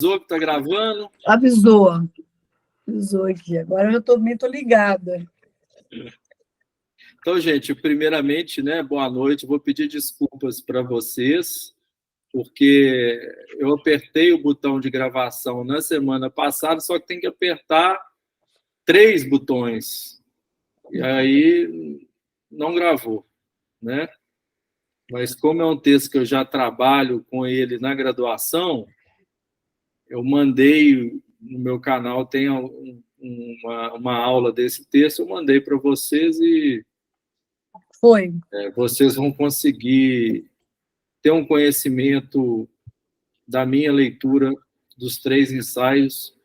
Avisou que está gravando? Avisou aqui. Agora eu também estou ligada. Então, gente, primeiramente, né, boa noite. Vou pedir desculpas para vocês, porque eu apertei o botão de gravação na semana passada, só que tem que apertar 3 botões. E aí não gravou, né? Mas como é um texto que eu já trabalho com ele na graduação, eu mandei no meu canal, tem uma aula desse texto, eu mandei para vocês e Foi. vocês vão conseguir ter um conhecimento da minha leitura dos 3 ensaios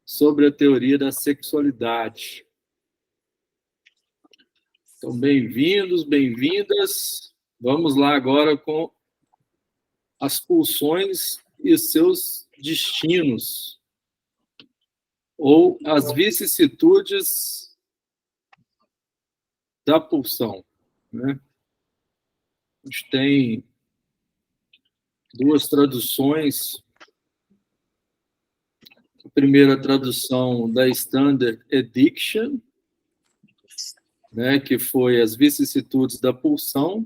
sobre a teoria da sexualidade. Então, bem-vindos, bem-vindas. Vamos lá agora com as pulsões e os seus destinos, ou as vicissitudes da pulsão, né? A gente tem 2 traduções. A primeira tradução da Standard Edition, né, que foi as vicissitudes da pulsão.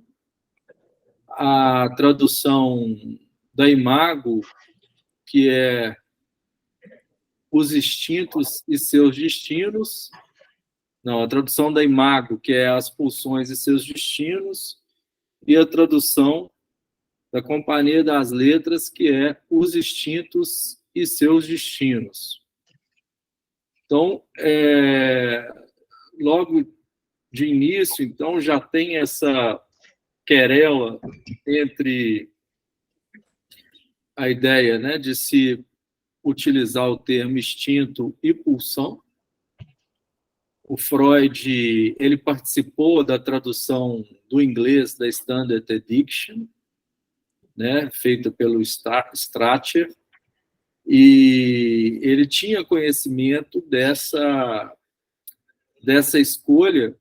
A tradução da Imago, que é os instintos e seus destinos. Não, a tradução da Imago, que é as pulsões e seus destinos. E a tradução da Companhia das Letras, que é os instintos e seus destinos. Então, logo de início, então, já tem essa querela entre a ideia, né, de se utilizar o termo instinto e pulsão. O Freud, ele participou da tradução do inglês da Standard Edition, né, feita pelo Strachler, e ele tinha conhecimento dessa escolha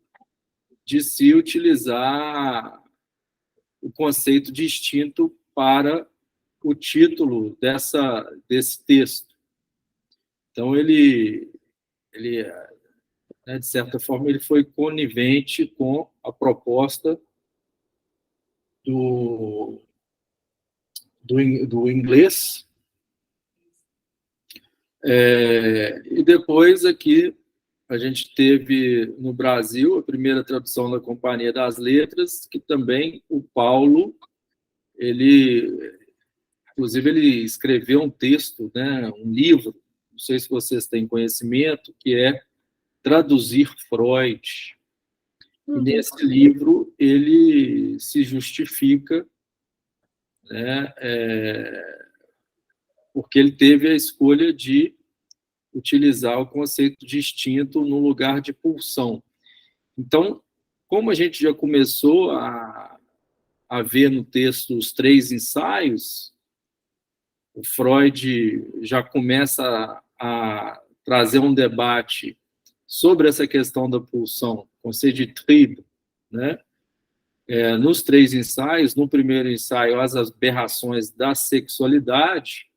de se utilizar o conceito de instinto para o título desse texto. Então, ele né, de certa forma, ele foi conivente com a proposta do inglês. E depois, aqui, a gente teve no Brasil a primeira tradução da Companhia das Letras, que também o Paulo, inclusive, ele escreveu um texto, né, um livro, não sei se vocês têm conhecimento, que é Traduzir Freud. E nesse livro ele se justifica, né, porque ele teve a escolha de utilizar o conceito de instinto no lugar de pulsão. Então, como a gente já começou a ver no texto os 3 ensaios, o Freud já começa a trazer um debate sobre essa questão da pulsão, conceito de Trieb, né? Nos 3 ensaios, no primeiro ensaio, as aberrações da sexualidade,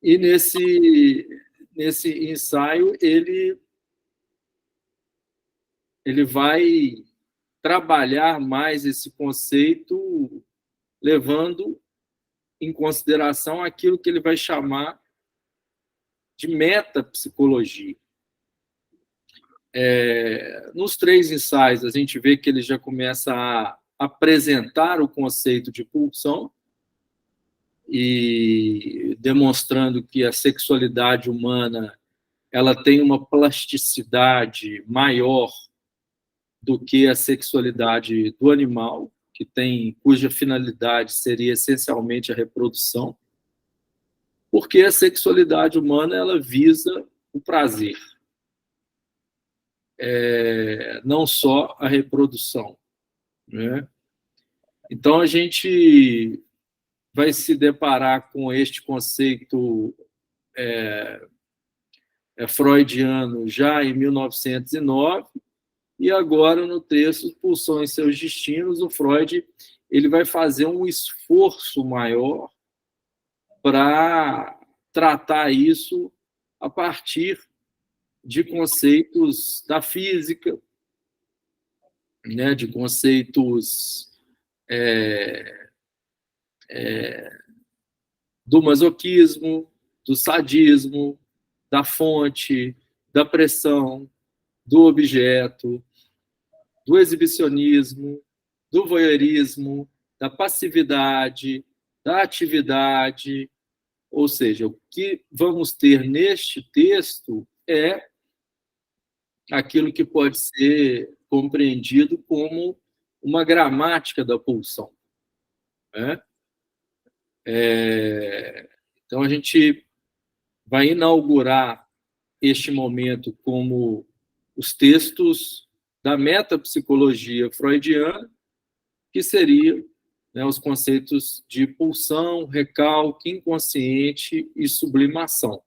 e nesse ensaio ele vai trabalhar mais esse conceito, levando em consideração aquilo que ele vai chamar de metapsicologia. Nos 3 ensaios, a gente vê que ele já começa a apresentar o conceito de pulsão e demonstrando que a sexualidade humana ela tem uma plasticidade maior do que a sexualidade do animal, cuja finalidade seria essencialmente a reprodução, porque a sexualidade humana ela visa o prazer, não só a reprodução, né? Então, a gente vai se deparar com este conceito freudiano já em 1909, e agora, no texto Pulsão e seus Destinos, o Freud ele vai fazer um esforço maior para tratar isso a partir de conceitos da física, né, de conceitos do masoquismo, do sadismo, da fonte, da pressão, do objeto, do exibicionismo, do voyeurismo, da passividade, da atividade. Ou seja, o que vamos ter neste texto é aquilo que pode ser compreendido como uma gramática da pulsão, né? Então, a gente vai inaugurar este momento como os textos da metapsicologia freudiana, que seriam, né, os conceitos de pulsão, recalque, inconsciente e sublimação.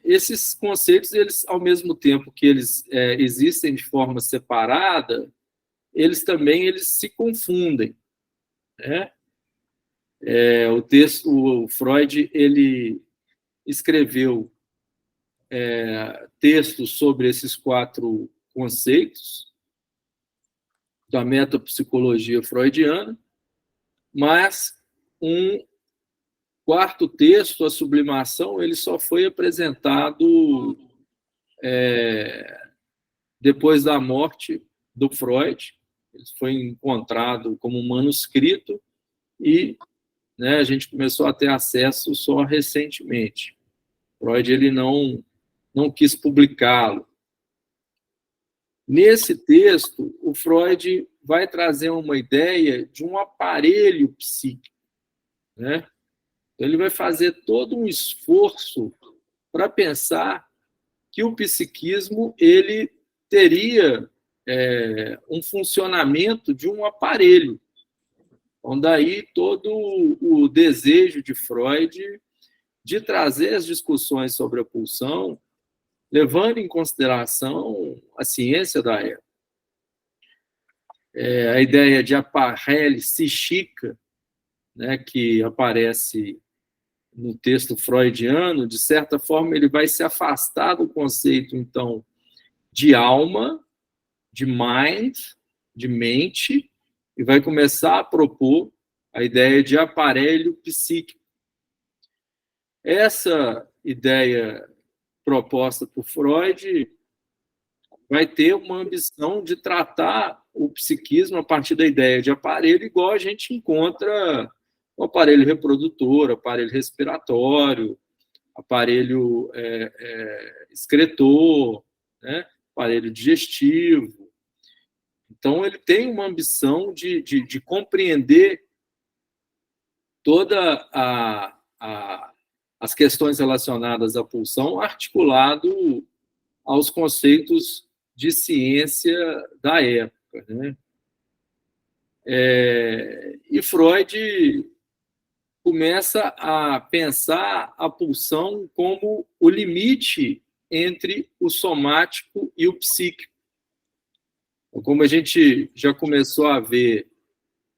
Esses conceitos, eles, ao mesmo tempo que eles existem de forma separada, eles se confundem, né? O Freud, ele escreveu textos sobre esses 4 conceitos da metapsicologia freudiana, mas um 4º texto, a sublimação, ele só foi apresentado depois da morte do Freud. Ele foi encontrado como um manuscrito e, né, a gente começou a ter acesso só recentemente. Freud, ele não quis publicá-lo. Nesse texto, o Freud vai trazer uma ideia de um aparelho psíquico, né? Ele vai fazer todo um esforço para pensar que o psiquismo ele teria um funcionamento de um aparelho. Então, daí todo o desejo de Freud de trazer as discussões sobre a pulsão, levando em consideração a ciência da época. A ideia de aparelho psíquica, né, que aparece no texto freudiano, de certa forma, ele vai se afastar do conceito, então, de alma, de mind, de mente, e vai começar a propor a ideia de aparelho psíquico. Essa ideia proposta por Freud vai ter uma ambição de tratar o psiquismo a partir da ideia de aparelho, igual a gente encontra o aparelho reprodutor, aparelho respiratório, aparelho excretor, né? Aparelho digestivo. Então, ele tem uma ambição de compreender toda as questões relacionadas à pulsão, articulado aos conceitos de ciência da época, né? E Freud começa a pensar a pulsão como o limite entre o somático e o psíquico. Como a gente já começou a ver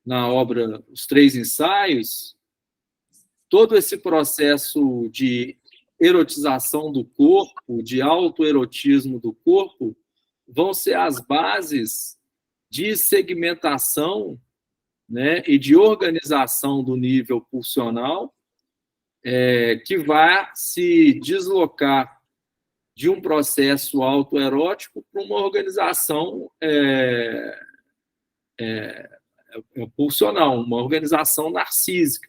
na obra Os Três Ensaios, todo esse processo de erotização do corpo, de autoerotismo do corpo, vão ser as bases de segmentação, né, e de organização do nível pulsional, que vai se deslocar de um processo autoerótico para uma organização pulsional, uma organização narcísica.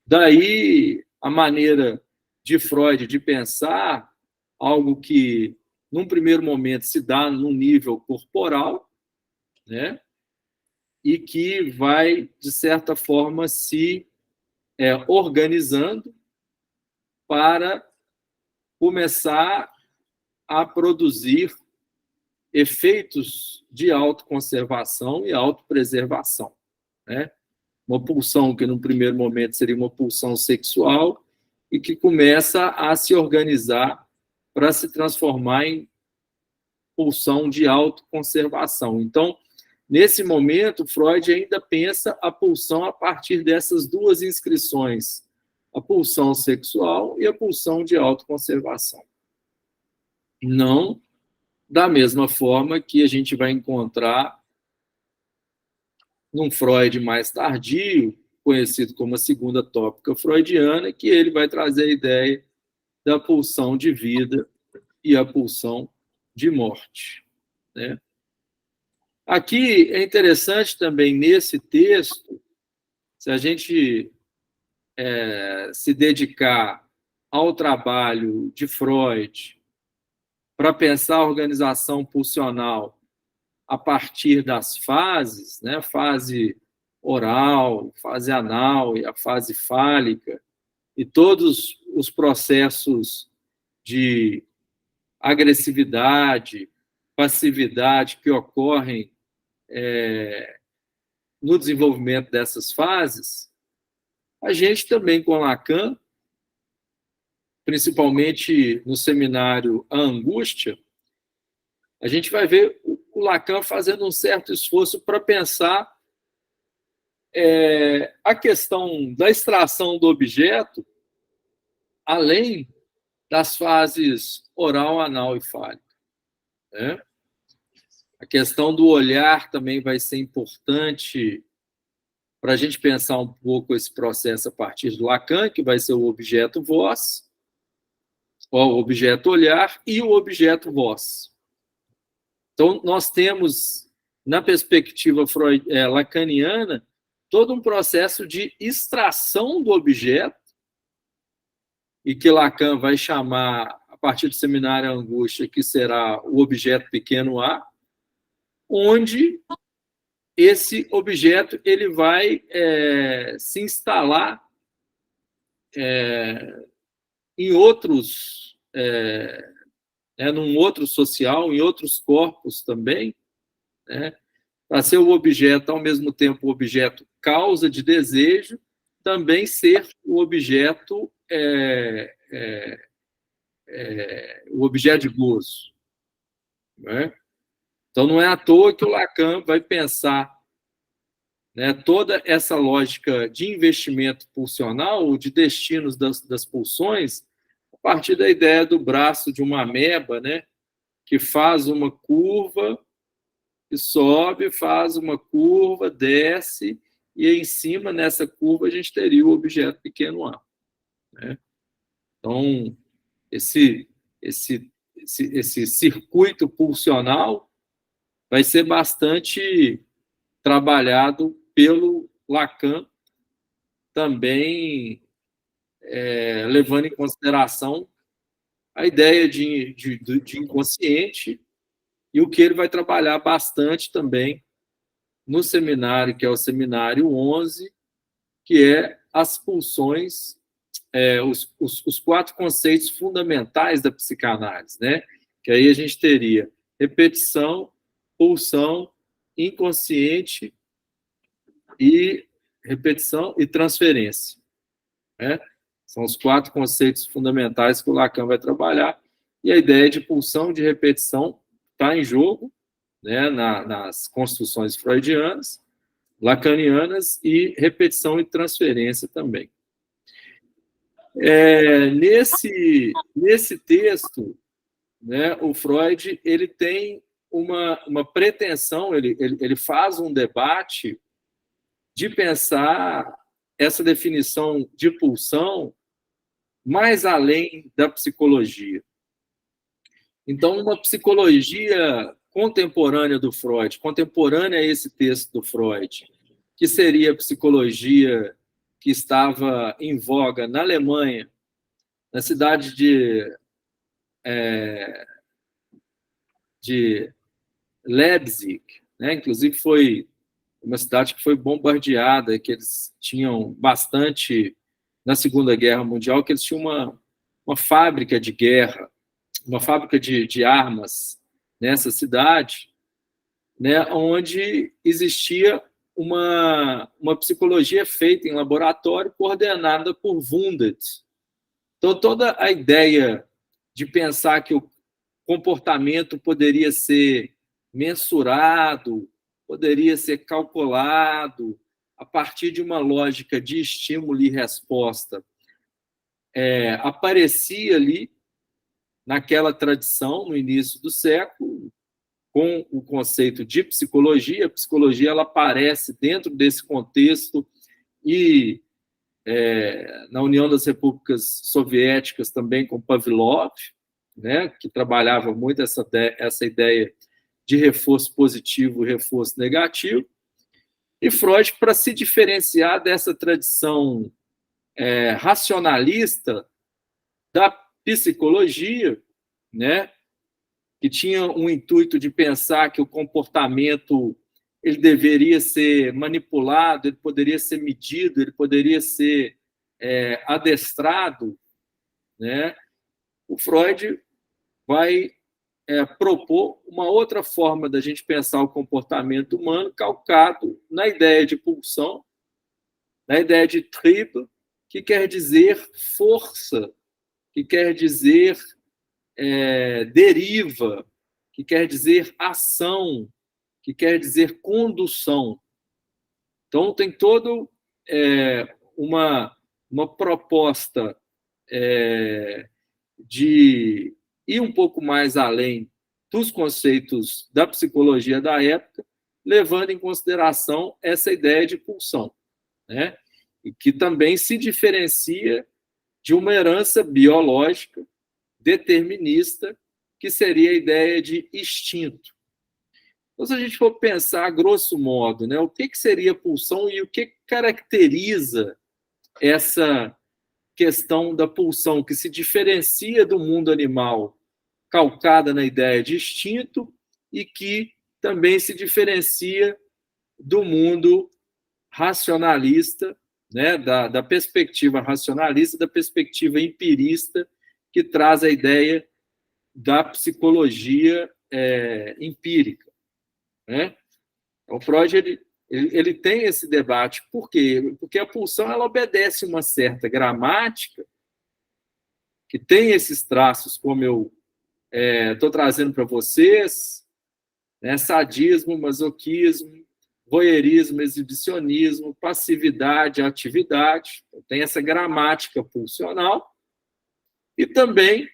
Daí a maneira de Freud de pensar algo que, num primeiro momento, se dá no nível corporal, né? E que vai, de certa forma, se organizando para começar a produzir efeitos de autoconservação e autopreservação, né? Uma pulsão que, no primeiro momento, seria uma pulsão sexual e que começa a se organizar para se transformar em pulsão de autoconservação. Então, Nesse momento, Freud ainda pensa a pulsão a partir dessas duas inscrições, a pulsão sexual e a pulsão de autoconservação. Não da mesma forma que a gente vai encontrar num Freud mais tardio, conhecido como a segunda tópica freudiana, que ele vai trazer a ideia da pulsão de vida e a pulsão de morte, né? Aqui é interessante também, nesse texto, se a gente se dedicar ao trabalho de Freud para pensar a organização pulsional a partir das fases, né? Fase oral, fase anal e a fase fálica, e todos os processos de agressividade, passividade que ocorrem no desenvolvimento dessas fases, a gente também com Lacan, principalmente no seminário A Angústia, a gente vai ver o Lacan fazendo um certo esforço para pensar a questão da extração do objeto além das fases oral, anal e fálica, né? A questão do olhar também vai ser importante para a gente pensar um pouco esse processo a partir do Lacan, que vai ser o objeto voz, o objeto olhar e o objeto voz. Então, nós temos, na perspectiva lacaniana, todo um processo de extração do objeto, e que Lacan vai chamar, a partir do seminário Angústia, que será o objeto pequeno a, onde esse objeto ele vai se instalar em outros, num outro social, em outros corpos também, né? Para ser o objeto, ao mesmo tempo, o objeto causa de desejo, também ser o objeto o objeto de gozo, né? Então, não é à toa que o Lacan vai pensar, né, toda essa lógica de investimento pulsional, ou de destinos das pulsões, a partir da ideia do braço de uma ameba, né, que faz uma curva, que sobe, faz uma curva, desce, e em cima, nessa curva, a gente teria o objeto pequeno a, né? Então, esse circuito pulsional vai ser bastante trabalhado pelo Lacan, também levando em consideração a ideia de inconsciente, e o que ele vai trabalhar bastante também no seminário, que é o seminário 11, que é as pulsões, os 4 conceitos fundamentais da psicanálise, né? Que aí a gente teria repetição, pulsão, inconsciente e repetição e transferência, né? São os 4 conceitos fundamentais que o Lacan vai trabalhar, e a ideia de pulsão, de repetição está em jogo, né, nas construções freudianas, lacanianas, e repetição e transferência também. Nesse texto, né, o Freud ele tem uma pretensão, ele faz um debate de pensar essa definição de pulsão mais além da psicologia. Então, uma psicologia contemporânea do Freud, contemporânea a esse texto do Freud, que seria a psicologia que estava em voga na Alemanha, na cidade de Leipzig, né? Inclusive foi uma cidade que foi bombardeada, que eles tinham bastante, na Segunda Guerra Mundial, que eles tinham uma fábrica de guerra, uma fábrica de armas nessa cidade, né, onde existia uma psicologia feita em laboratório, coordenada por Wundt. Então, toda a ideia de pensar que o comportamento poderia ser mensurado, poderia ser calculado a partir de uma lógica de estímulo e resposta, aparecia ali naquela tradição, no início do século, com o conceito de psicologia. A psicologia ela aparece dentro desse contexto e na União das Repúblicas Soviéticas também com Pavlov, né, que trabalhava muito essa ideia de reforço positivo e reforço negativo. E Freud, para se diferenciar dessa tradição racionalista da psicologia, né, que tinha um intuito de pensar que o comportamento ele deveria ser manipulado, ele poderia ser medido, ele poderia ser adestrado, né? O Freud vai propor uma outra forma da gente pensar o comportamento humano, calcado na ideia de pulsão, na ideia de Trieb, que quer dizer força, que quer dizer deriva, que quer dizer ação, que quer dizer condução. Então, tem toda uma proposta de ir um pouco mais além dos conceitos da psicologia da época, levando em consideração essa ideia de pulsão, né? E que também se diferencia de uma herança biológica determinista, que seria a ideia de instinto. Então, se a gente for pensar, grosso modo, né, o que seria pulsão e o que caracteriza essa questão da pulsão, que se diferencia do mundo animal, calcada na ideia de instinto, e que também se diferencia do mundo racionalista, né, da perspectiva racionalista, da perspectiva empirista, que traz a ideia da psicologia empírica, né? Então, Freud ele tem esse debate. Por quê? Porque a pulsão ela obedece uma certa gramática que tem esses traços, como eu estou trazendo para vocês, né? Sadismo, masoquismo, voyeurismo, exibicionismo, passividade, atividade. Tem essa gramática pulsional e também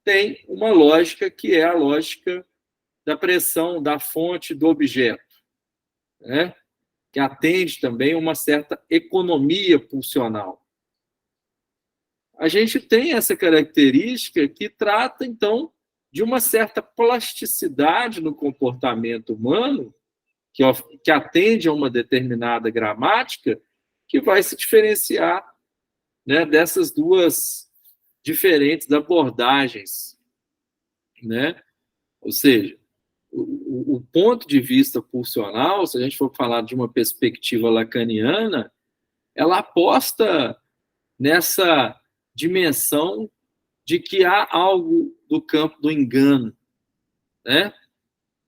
tem uma lógica que é a lógica da pressão da fonte do objeto, né? Que atende também a uma certa economia pulsional. A gente tem essa característica que trata, então, de uma certa plasticidade no comportamento humano, que atende a uma determinada gramática, que vai se diferenciar, né, dessas duas diferentes abordagens, né? Ou seja, o ponto de vista pulsional, se a gente for falar de uma perspectiva lacaniana, ela aposta nessa dimensão de que há algo do campo do engano, né?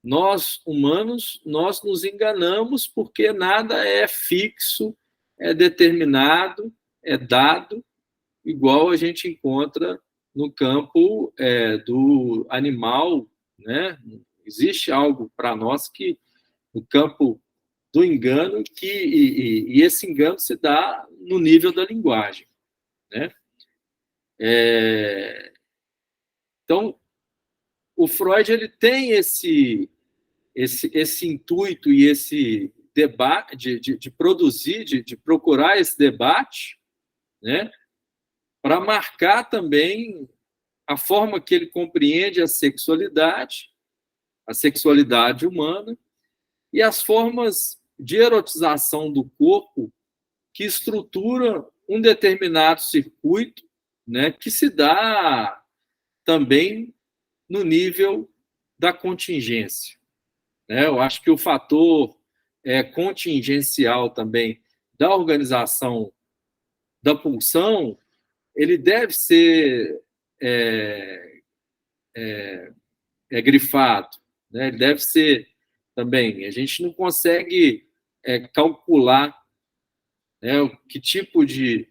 Nós, humanos, nós nos enganamos porque nada é fixo, é determinado, é dado, igual a gente encontra no campo do animal, né? Existe algo para nós que no campo do engano e esse engano se dá no nível da linguagem, né? Então, o Freud ele tem esse intuito e esse debate de produzir, de procurar esse debate, né? Para marcar também a forma que ele compreende a sexualidade humana e as formas de erotização do corpo que estruturam um determinado circuito, né, que se dá também no nível da contingência, né? Eu acho que o fator contingencial também da organização da pulsão, ele deve ser grifado, né? Ele deve ser também. A gente não consegue calcular, né, o que tipo de.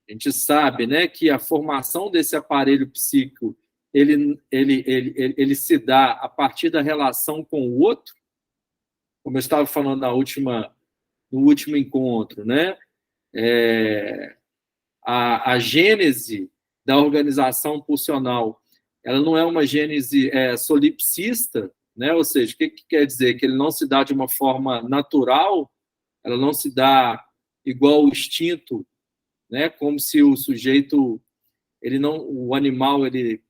A gente sabe, né, que a formação desse aparelho psíquico ele se dá a partir da relação com o outro, como eu estava falando no último encontro, né? A gênese da organização pulsional, ela não é uma gênese solipsista, né? Ou seja, o que quer dizer? Que ele não se dá de uma forma natural, ela não se dá igual o instinto, né? Como se o sujeito, o animal ele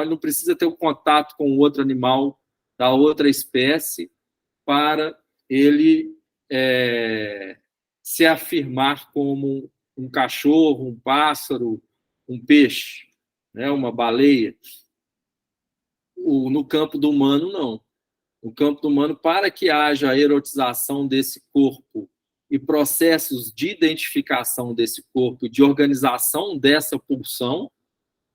não precisa ter o contato com o outro animal da outra espécie para ele se afirmar como um cachorro, um pássaro, um peixe, né? Uma baleia. No campo do humano, não. No campo do humano, para que haja a erotização desse corpo e processos de identificação desse corpo, de organização dessa pulsão,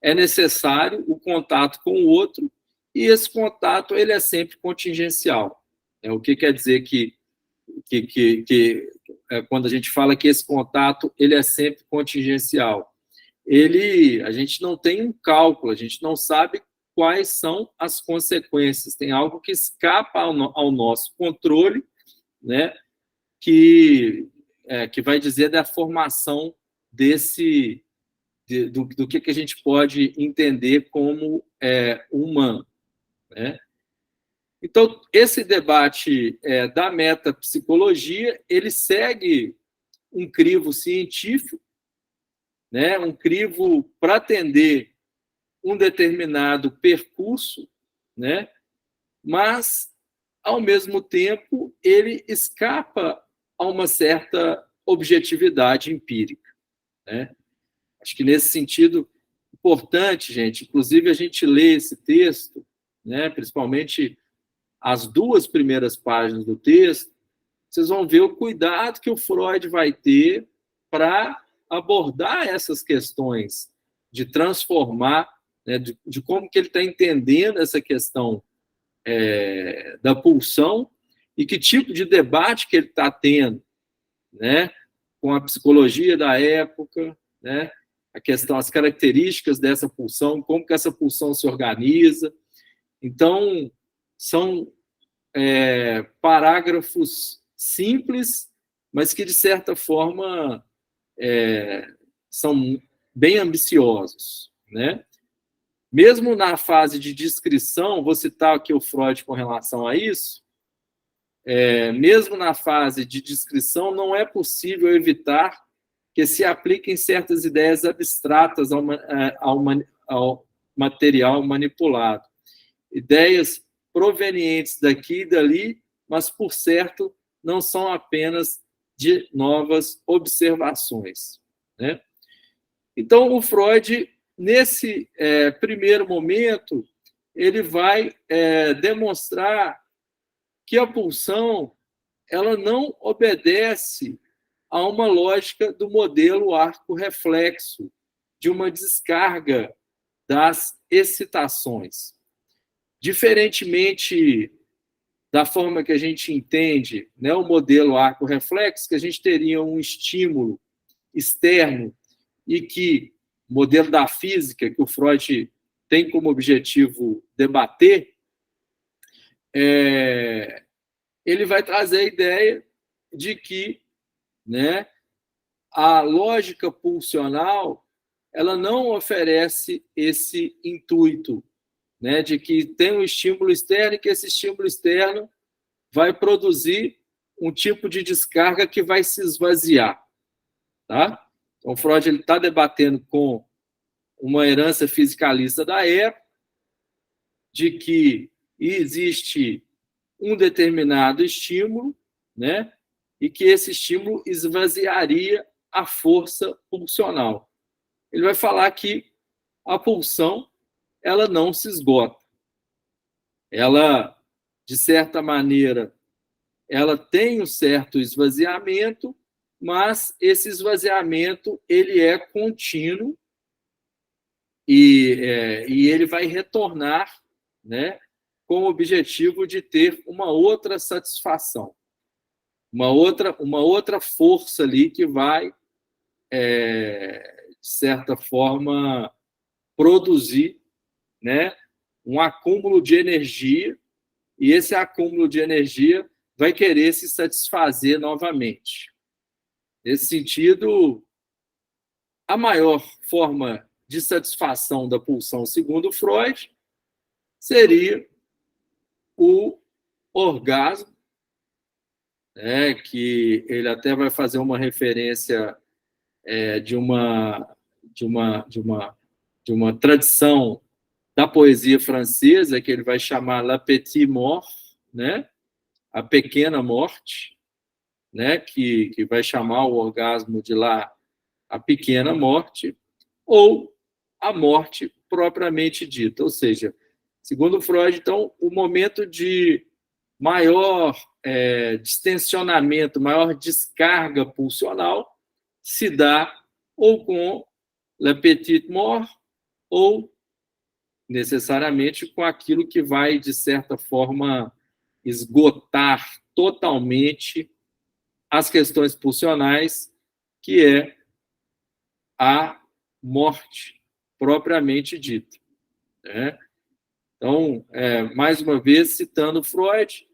é necessário o contato com o outro, e esse contato ele é sempre contingencial. O que quer dizer que quando a gente fala que esse contato ele é sempre contingencial? A gente não tem um cálculo, a gente não sabe quais são as consequências. Tem algo que escapa ao nosso controle, né? Que vai dizer da formação do que a gente pode entender como humano, né? Então, esse debate da metapsicologia, ele segue um crivo científico, né? Um crivo para atender um determinado percurso, né? Mas, ao mesmo tempo, ele escapa a uma certa objetividade empírica, né? Acho que, nesse sentido, importante, gente, inclusive a gente lê esse texto, né? Principalmente as 2 primeiras páginas do texto, vocês vão ver o cuidado que o Freud vai ter para abordar essas questões, de transformar, né, de como que ele está entendendo essa questão da pulsão e que tipo de debate que ele está tendo, né, com a psicologia da época, né, as características dessa pulsão, como que essa pulsão se organiza. Então, são parágrafos simples, mas que, de certa forma, são bem ambiciosos, né? Mesmo na fase de descrição, vou citar aqui o Freud com relação a isso, mesmo na fase de descrição, não é possível evitar que se apliquem certas ideias abstratas ao material manipulado. Ideias provenientes daqui e dali, mas, por certo, não são apenas de novas observações, né? Então, o Freud, nesse primeiro momento, ele vai demonstrar que a pulsão ela não obedece a uma lógica do modelo arco-reflexo, de uma descarga das excitações. Diferentemente da forma que a gente entende, né, o modelo arco-reflexo, que a gente teria um estímulo externo e que o modelo da física, que o Freud tem como objetivo debater, ele vai trazer a ideia de que, né, a lógica pulsional ela não oferece esse intuito, né, de que tem um estímulo externo e que esse estímulo externo vai produzir um tipo de descarga que vai se esvaziar. Tá? Então, Freud está debatendo com uma herança fisicalista da época, de que existe um determinado estímulo, né, e que esse estímulo esvaziaria a força pulsional. Ele vai falar que a pulsão ela não se esgota. Ela, de certa maneira, ela tem um certo esvaziamento, mas esse esvaziamento ele é contínuo e ele vai retornar, né, com o objetivo de ter uma outra satisfação, uma outra força ali que vai, de certa forma, produzir, né, um acúmulo de energia, e esse acúmulo de energia vai querer se satisfazer novamente. Nesse sentido, a maior forma de satisfação da pulsão, segundo Freud, seria o orgasmo, né, que ele até vai fazer uma referência de uma tradição da poesia francesa, que ele vai chamar La Petite Mort, né, a pequena morte, né, que vai chamar o orgasmo de lá a pequena morte, ou a morte propriamente dita. Ou seja, segundo Freud, então, o momento de maior distensionamento, maior descarga pulsional se dá ou com la petite mort ou necessariamente com aquilo que vai, de certa forma, esgotar totalmente as questões pulsionais, que é a morte propriamente dita, né? Então, mais uma vez, citando Freud,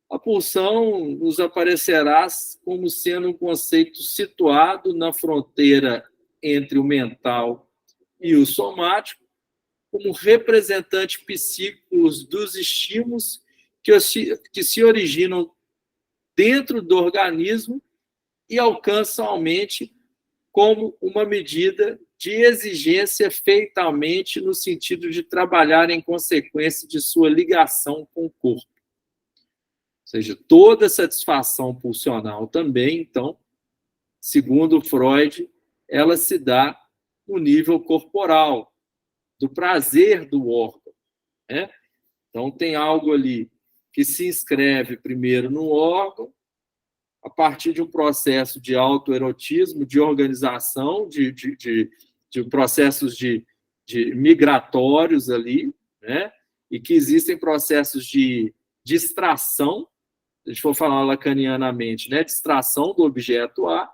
a pulsão nos aparecerá como sendo um conceito situado na fronteira entre o mental e o somático, como representante psíquico dos estímulos que se originam dentro do organismo e alcançam a mente como uma medida de exigência feitamente no sentido de trabalhar em consequência de sua ligação com o corpo. Ou seja, toda satisfação pulsional também, então, segundo Freud, ela se dá no nível corporal, do prazer do órgão, né? Então, tem algo ali que se inscreve primeiro no órgão, a partir de um processo de autoerotismo, de organização, de processos de migratórios ali, né? E que existem processos de distração, se a gente for falar lacanianamente, né? Distração do objeto A,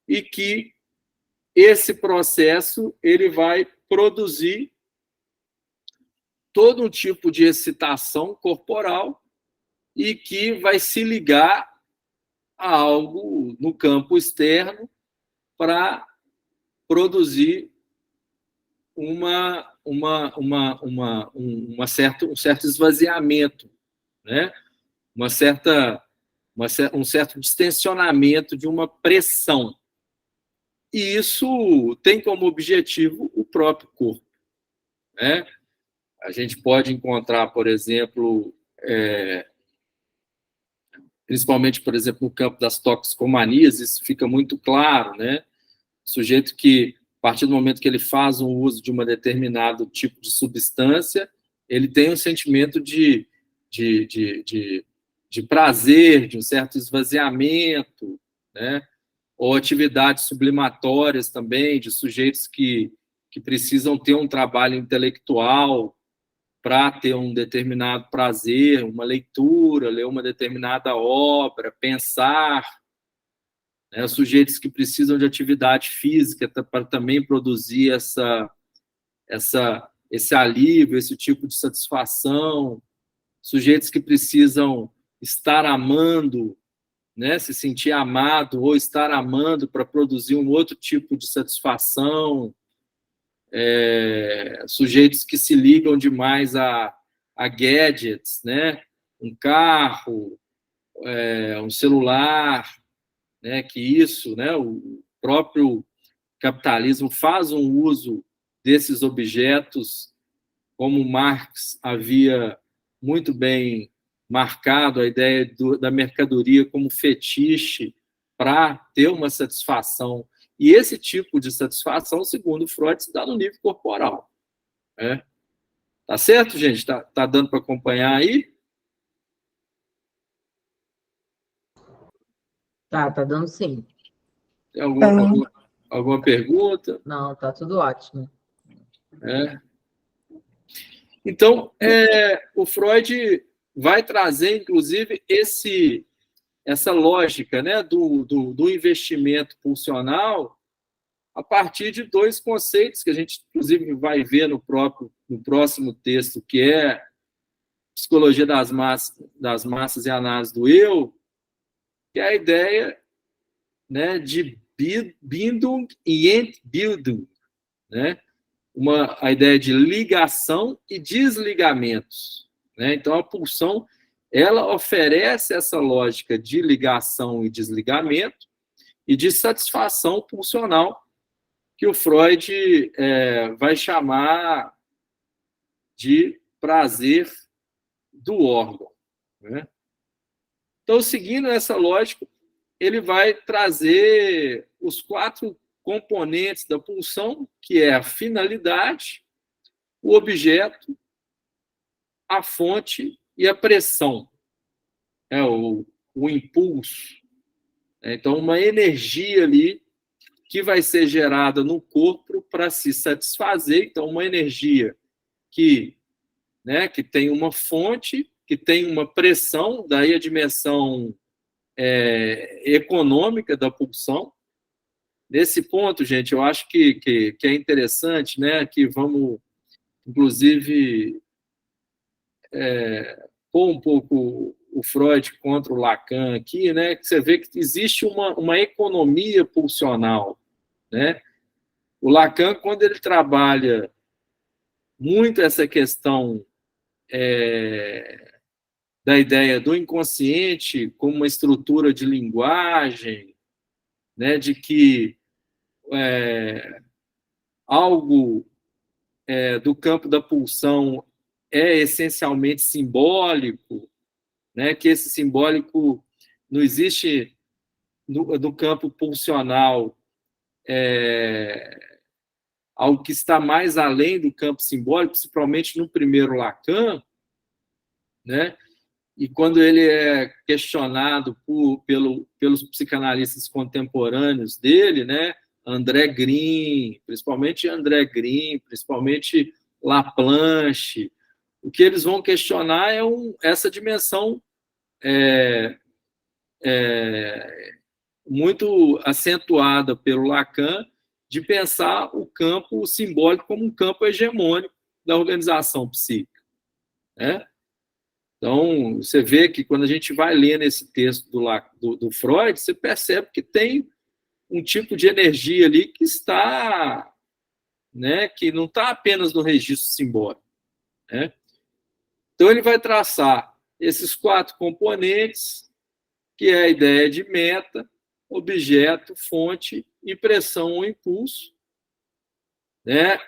e que esse processo ele vai produzir todo um tipo de excitação corporal e que vai se ligar a algo no campo externo para produzir um certo esvaziamento, né? um certo distensionamento de uma pressão. E isso tem como objetivo o próprio corpo, né? A gente pode encontrar, por exemplo, principalmente, por exemplo, no campo das toxicomanias, isso fica muito claro, né? O sujeito que, a partir do momento que ele faz um uso de uma determinado tipo de substância, ele tem um sentimento de prazer, de um certo esvaziamento, né? Ou atividades sublimatórias também, de sujeitos que precisam ter um trabalho intelectual para ter um determinado prazer, uma leitura, ler uma determinada obra, pensar, né? Sujeitos que precisam de atividade física para também produzir esse alívio, esse tipo de satisfação, sujeitos que precisam estar amando, né? Se sentir amado ou estar amando para produzir um outro tipo de satisfação, sujeitos que se ligam demais a gadgets, né? Um carro, um celular, né? Que isso, né? O próprio capitalismo faz um uso desses objetos, como Marx havia muito bem marcado a ideia da mercadoria como fetiche para ter uma satisfação. E esse tipo de satisfação, segundo Freud, se dá no nível corporal, né? Tá certo, gente? Tá dando para acompanhar aí? Tá dando sim. Tem alguma pergunta? Não, tá tudo ótimo. Então, o Freud vai trazer, inclusive, essa lógica, né, do investimento pulsional a partir de dois conceitos que a gente, inclusive, vai ver no próximo texto, que é psicologia das massas e análise do eu, que é a ideia, né, de Bindung e Entbindung, né? A ideia de ligação e desligamentos, né? Então, a pulsão, ela oferece essa lógica de ligação e desligamento e de satisfação pulsional, que o Freud vai chamar de prazer do órgão, né? Então, seguindo essa lógica, ele vai trazer os 4 componentes da pulsão, que é a finalidade, o objeto, a fonte e a pressão, o impulso. Então, uma energia ali que vai ser gerada no corpo para se satisfazer. Então, uma energia que tem uma fonte, que tem uma pressão, daí a dimensão econômica da pulsão. Nesse ponto, gente, eu acho que é interessante, né, que vamos, inclusive, pôr um pouco o Freud contra o Lacan aqui, né, que você vê que existe uma economia pulsional, né? O Lacan, quando ele trabalha muito essa questão da ideia do inconsciente como uma estrutura de linguagem, né, de que algo do campo da pulsão é essencialmente simbólico, né, que esse simbólico não existe no campo pulsional, algo que está mais além do campo simbólico, principalmente no primeiro Lacan, né? E quando ele é questionado pelos psicanalistas contemporâneos dele, né? André Green, principalmente Laplanche, o que eles vão questionar é essa dimensão muito acentuada pelo Lacan de pensar o campo simbólico como um campo hegemônico da organização psíquica, né? Então, você vê que quando a gente vai lendo esse texto do Freud, você percebe que tem um tipo de energia ali que está, né, que não está apenas no registro simbólico, né? Então, ele vai traçar esses 4 componentes, que é a ideia de meta, objeto, fonte, impressão ou impulso, né?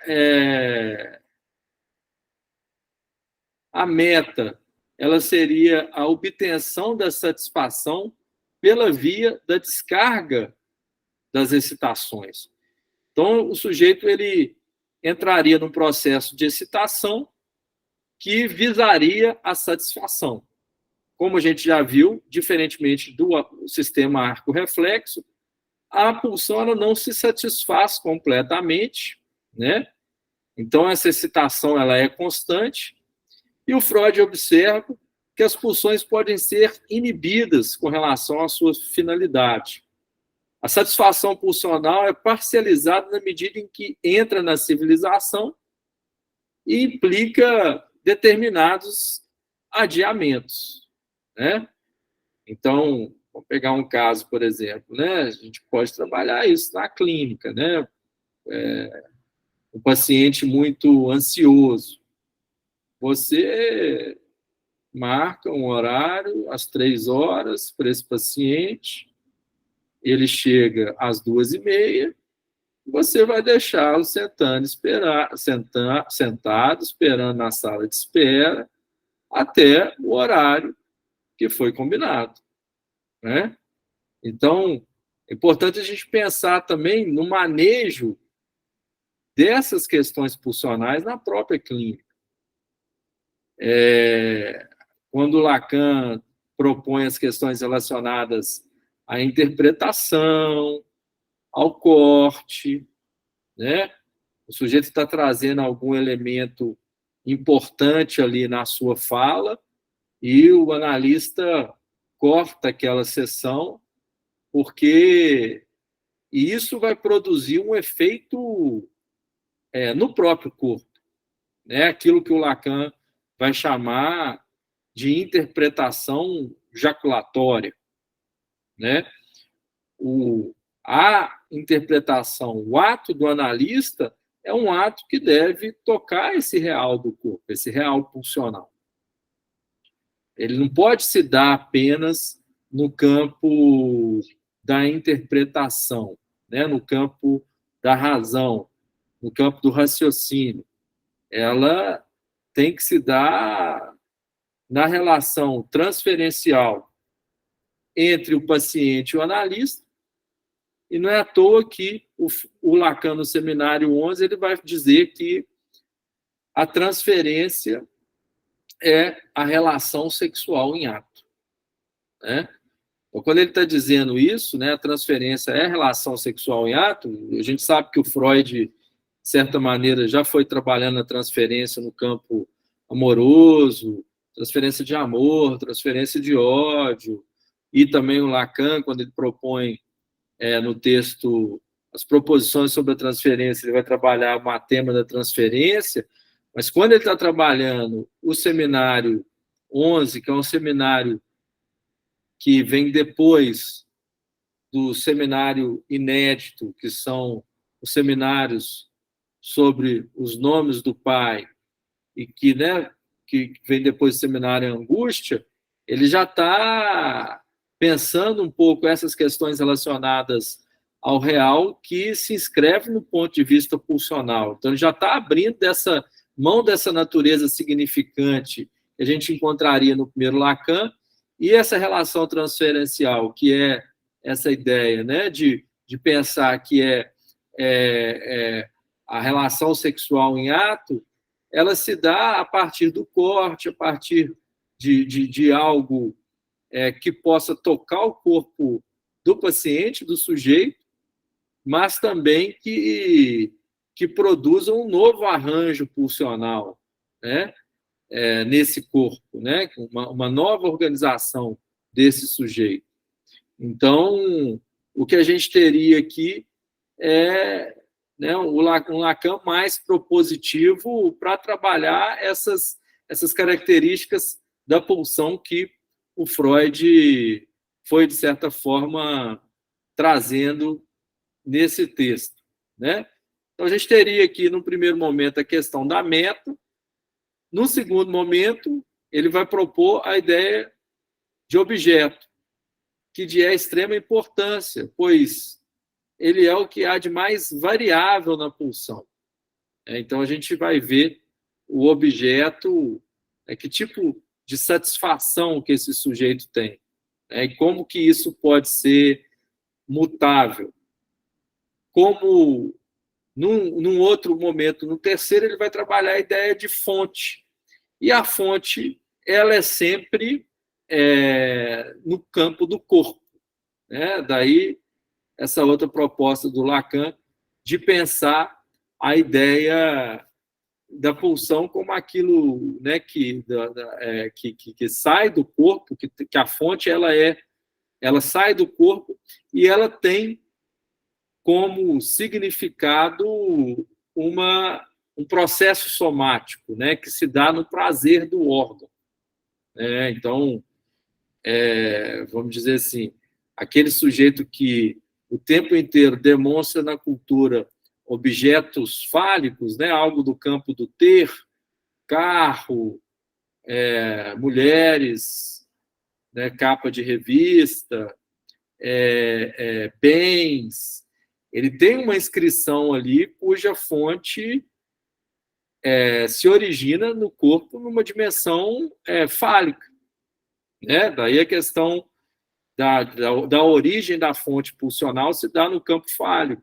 A meta, ela seria a obtenção da satisfação pela via da descarga das excitações. Então, o sujeito ele entraria num processo de excitação que visaria a satisfação. Como a gente já viu, diferentemente do sistema arco-reflexo, a pulsão ela não se satisfaz completamente, né? Então, essa excitação ela é constante, e o Freud observa que as pulsões podem ser inibidas com relação à sua finalidade. A satisfação pulsional é parcializada na medida em que entra na civilização e implica determinados adiamentos, né? Então, vamos pegar um caso, por exemplo, né? A gente pode trabalhar isso na clínica, né? Um paciente muito ansioso. Você marca um horário às 3h para esse paciente, ele chega às 2h30, você vai deixá-lo sentado esperando na sala de espera até o horário que foi combinado, né? Então, é importante a gente pensar também no manejo dessas questões pulsionais na própria clínica. Quando Lacan propõe as questões relacionadas à interpretação, ao corte, né? O sujeito está trazendo algum elemento importante ali na sua fala e o analista corta aquela sessão porque isso vai produzir um efeito no próprio corpo, né? Aquilo que o Lacan vai chamar de interpretação jaculatória, né? A interpretação, o ato do analista é um ato que deve tocar esse real do corpo, esse real pulsional. Ele não pode se dar apenas no campo da interpretação, né? No campo da razão, no campo do raciocínio. Ela tem que se dar na relação transferencial entre o paciente e o analista, e não é à toa que o Lacan, no seminário 11, ele vai dizer que a transferência é a relação sexual em ato, né? Então, quando ele está dizendo isso, né, a transferência é a relação sexual em ato, a gente sabe que o Freud, de certa maneira, já foi trabalhando a transferência no campo amoroso, transferência de amor, transferência de ódio, e também o Lacan, quando ele propõe no texto as proposições sobre a transferência, ele vai trabalhar o tema da transferência, mas quando ele está trabalhando o seminário 11, que é um seminário que vem depois do seminário inédito, que são os seminários sobre os nomes do pai, e que vem depois do seminário Angústia, ele já está pensando um pouco essas questões relacionadas ao real, que se inscreve no ponto de vista pulsional. Então, ele já está abrindo dessa mão dessa natureza significante que a gente encontraria no primeiro Lacan, e essa relação transferencial, que é essa ideia, né, de pensar que a relação sexual em ato, ela se dá a partir do corte, a partir de algo que possa tocar o corpo do paciente, do sujeito, mas também que produza um novo arranjo pulsional, né, nesse corpo, né, uma nova organização desse sujeito. Então, o que a gente teria aqui é, né, um Lacan mais propositivo para trabalhar essas características da pulsão que o Freud foi, de certa forma, trazendo nesse texto, né? Então, a gente teria aqui, no primeiro momento, a questão da meta. No segundo momento, ele vai propor a ideia de objeto, que é extrema importância, pois ele é o que há de mais variável na pulsão. Então, a gente vai ver o objeto, que tipo de satisfação que esse sujeito tem, e como que isso pode ser mutável. Como, num outro momento, no terceiro, ele vai trabalhar a ideia de fonte. E a fonte, ela é sempre no campo do corpo, né? Daí, essa outra proposta do Lacan de pensar a ideia da pulsão como aquilo, né, que sai do corpo, que a fonte ela sai do corpo e ela tem como significado um processo somático, né, que se dá no prazer do órgão. Então, vamos dizer assim, aquele sujeito que o tempo inteiro demonstra na cultura objetos fálicos, né, algo do campo do ter, carro, mulheres, né, capa de revista, bens. Ele tem uma inscrição ali cuja fonte se origina no corpo numa dimensão fálica, né? Daí a questão da origem da fonte pulsional se dá no campo fálico.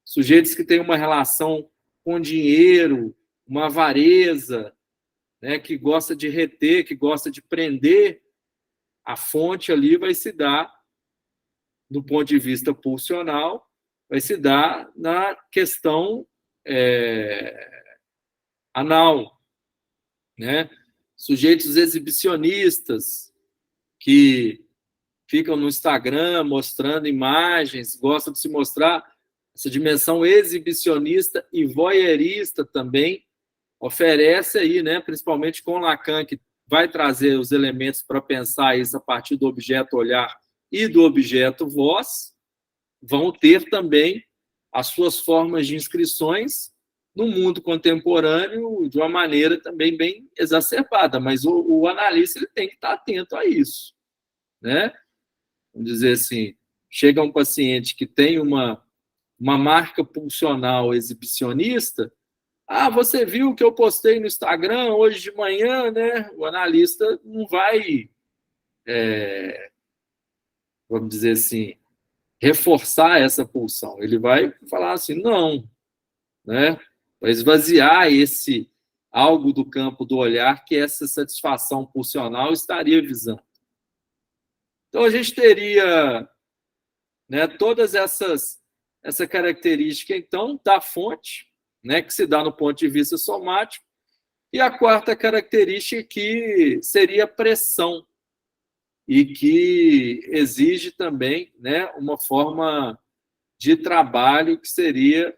Sujeitos que têm uma relação com dinheiro, uma avareza, né, que gosta de reter, que gosta de prender, a fonte ali vai se dar, do ponto de vista pulsional, vai se dar na questão anal, né? Sujeitos exibicionistas que ficam no Instagram mostrando imagens, gostam de se mostrar. Essa dimensão exibicionista e voyeurista também oferece aí, né, principalmente com Lacan, que vai trazer os elementos para pensar isso a partir do objeto olhar e do objeto voz, vão ter também as suas formas de inscrições no mundo contemporâneo de uma maneira também bem exacerbada, mas o analista ele tem que estar atento a isso, né? Vamos dizer assim, chega um paciente que tem uma marca pulsional exibicionista, você viu que eu postei no Instagram hoje de manhã, né? O analista não vai, vamos dizer assim, reforçar essa pulsão. Ele vai falar assim, não, né? Vai esvaziar esse algo do campo do olhar que essa satisfação pulsional estaria visando. Então, a gente teria, né, todas essa característica, então, da fonte, né, que se dá no ponto de vista somático, e a quarta característica que seria pressão, e que exige também, né, uma forma de trabalho que seria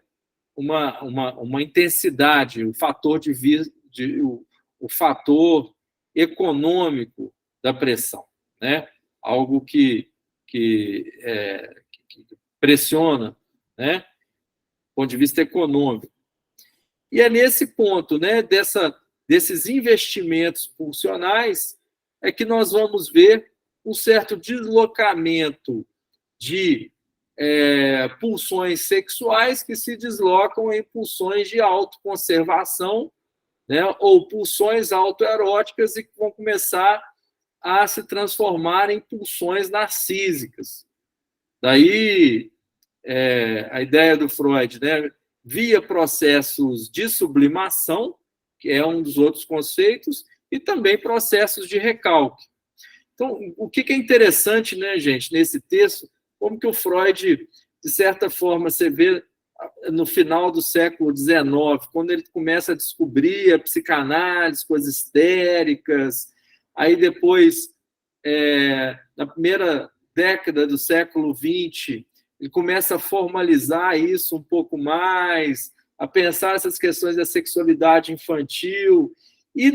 uma intensidade, o fator o fator econômico da pressão, né? Algo que pressiona, né? Do ponto de vista econômico. E é nesse ponto, né, desses investimentos pulsionais, é que nós vamos ver um certo deslocamento de pulsões sexuais que se deslocam em pulsões de autoconservação, né, ou pulsões autoeróticas e que vão começar a se transformar em pulsões narcísicas. Daí a ideia do Freud, né, via processos de sublimação, que é um dos outros conceitos, e também processos de recalque. Então, o que é interessante, né, gente, nesse texto, como que o Freud, de certa forma, você vê no final do século XIX, quando ele começa a descobrir a psicanálise com as histéricas, aí depois, na primeira década do século XX, ele começa a formalizar isso um pouco mais, a pensar essas questões da sexualidade infantil, e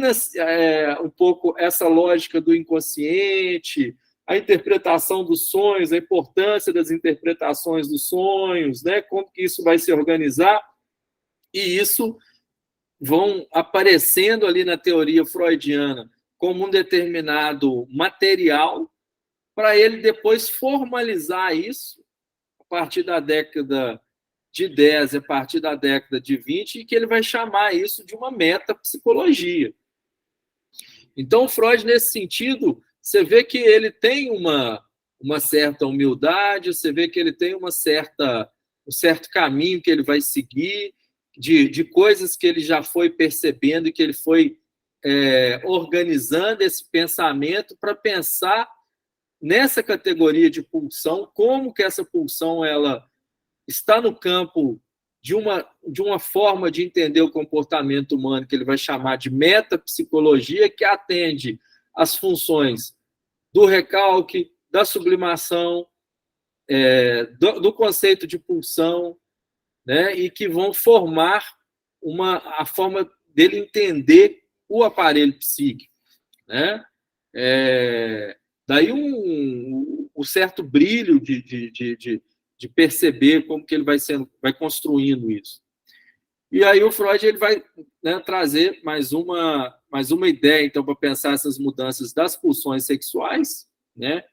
um pouco essa lógica do inconsciente, a interpretação dos sonhos, a importância das interpretações dos sonhos, né? Como que isso vai se organizar, e isso vão aparecendo ali na teoria freudiana como um determinado material para ele depois formalizar isso a partir da década de 10, a partir da década de 20, e que ele vai chamar isso de uma metapsicologia. Então, Freud, nesse sentido, você vê que ele tem uma certa humildade, você vê que ele tem um certo caminho que ele vai seguir, de coisas que ele já foi percebendo e que ele foi organizando esse pensamento para pensar nessa categoria de pulsão, como que essa pulsão ela está no campo de uma forma de entender o comportamento humano que ele vai chamar de metapsicologia, que atende às funções do recalque, da sublimação, do conceito de pulsão, né, e que vão formar a forma dele entender o aparelho psíquico, né? Daí um certo brilho de perceber como que ele vai construindo isso. E aí o Freud ele vai, né, trazer mais uma ideia, então, para pensar essas mudanças das pulsões sexuais, né?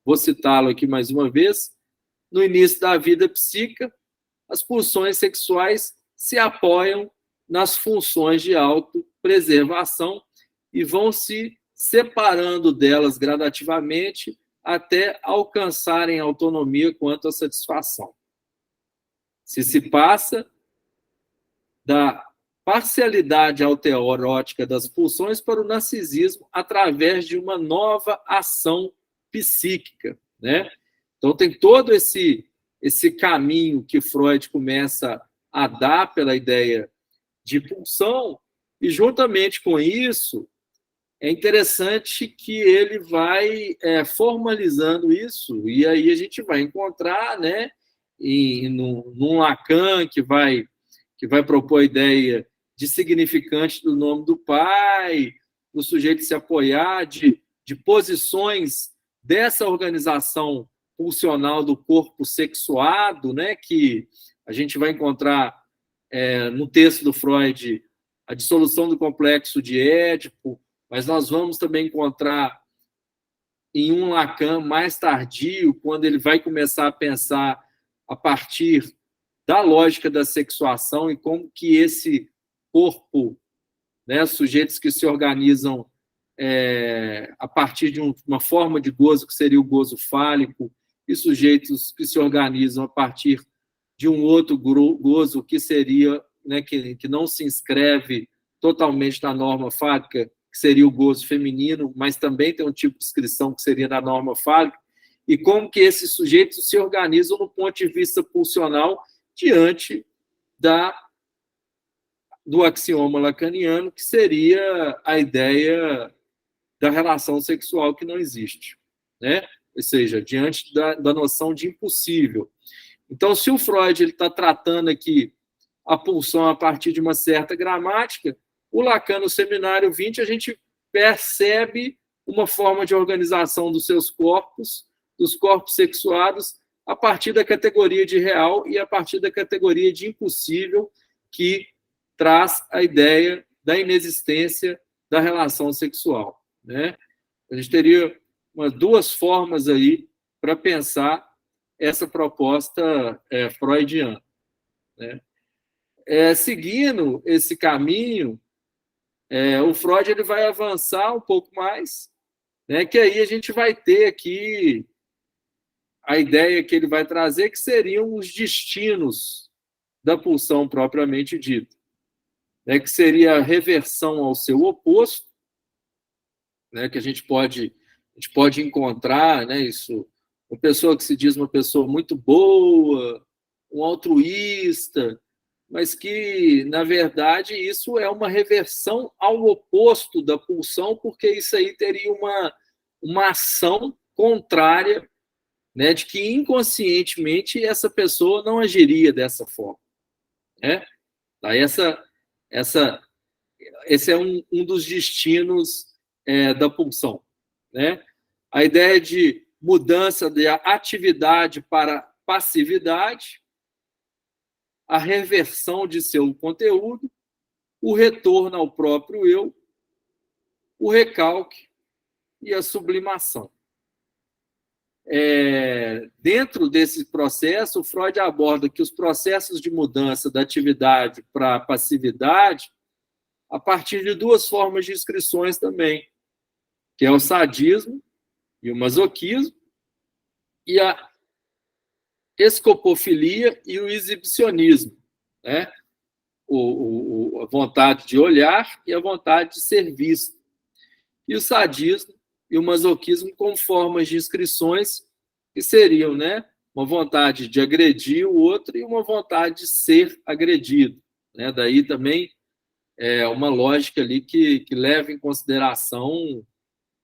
Vou citá-lo aqui mais uma vez. No início da vida psíquica, as pulsões sexuais se apoiam nas funções de autopreservação e vão se separando delas gradativamente até alcançarem autonomia quanto à satisfação. Se passa da parcialidade autoerótica das pulsões para o narcisismo através de uma nova ação psíquica, né? Então, tem todo esse caminho que Freud começa a dar pela ideia de pulsão, e juntamente com isso, é interessante que ele vai formalizando isso, e aí a gente vai encontrar, né, num Lacan, que vai propor a ideia de significante do nome do pai, do sujeito se apoiar, de posições dessa organização pulsional do corpo sexuado, né, que a gente vai encontrar no texto do Freud a dissolução do complexo de Édipo, mas nós vamos também encontrar em um Lacan mais tardio, quando ele vai começar a pensar a partir da lógica da sexuação e como que esse corpo, né, sujeitos que se organizam a partir de uma forma de gozo, que seria o gozo fálico, e sujeitos que se organizam a partir de um outro gozo, que seria, né, que não se inscreve totalmente na norma fálica, que seria o gozo feminino, mas também tem um tipo de inscrição que seria da norma fálica, e como que esses sujeitos se organizam no ponto de vista pulsional diante do axioma lacaniano, que seria a ideia da relação sexual que não existe, né? Ou seja, diante da noção de impossível. Então, se o Freud está tratando aqui a pulsão a partir de uma certa gramática, o Lacan, no Seminário 20, a gente percebe uma forma de organização dos seus corpos, dos corpos sexuados, a partir da categoria de real e a partir da categoria de impossível, que traz a ideia da inexistência da relação sexual, né? A gente teria duas formas aí para pensar essa proposta freudiana, né? Seguindo esse caminho, o Freud ele vai avançar um pouco mais, né, que aí a gente vai ter aqui a ideia que ele vai trazer, que seriam os destinos da pulsão propriamente dita, né, que seria a reversão ao seu oposto, né, que a gente pode encontrar, né, isso, uma pessoa que se diz uma pessoa muito boa, um altruísta, mas que, na verdade, isso é uma reversão ao oposto da pulsão, porque isso aí teria uma ação contrária, né, de que inconscientemente essa pessoa não agiria dessa forma, né? Daí esse é um dos destinos da pulsão, né? A ideia de mudança de atividade para passividade, a reversão de seu conteúdo, o retorno ao próprio eu, o recalque e a sublimação. Dentro desse processo, Freud aborda que os processos de mudança da atividade para a passividade a partir de duas formas de inscrições também, que é o sadismo e o masoquismo, e a escopofilia e o exibicionismo, né? A vontade de olhar e a vontade de ser visto. E o sadismo e o masoquismo com formas de inscrições que seriam, né, uma vontade de agredir o outro e uma vontade de ser agredido, né? Daí também uma lógica ali que leva em consideração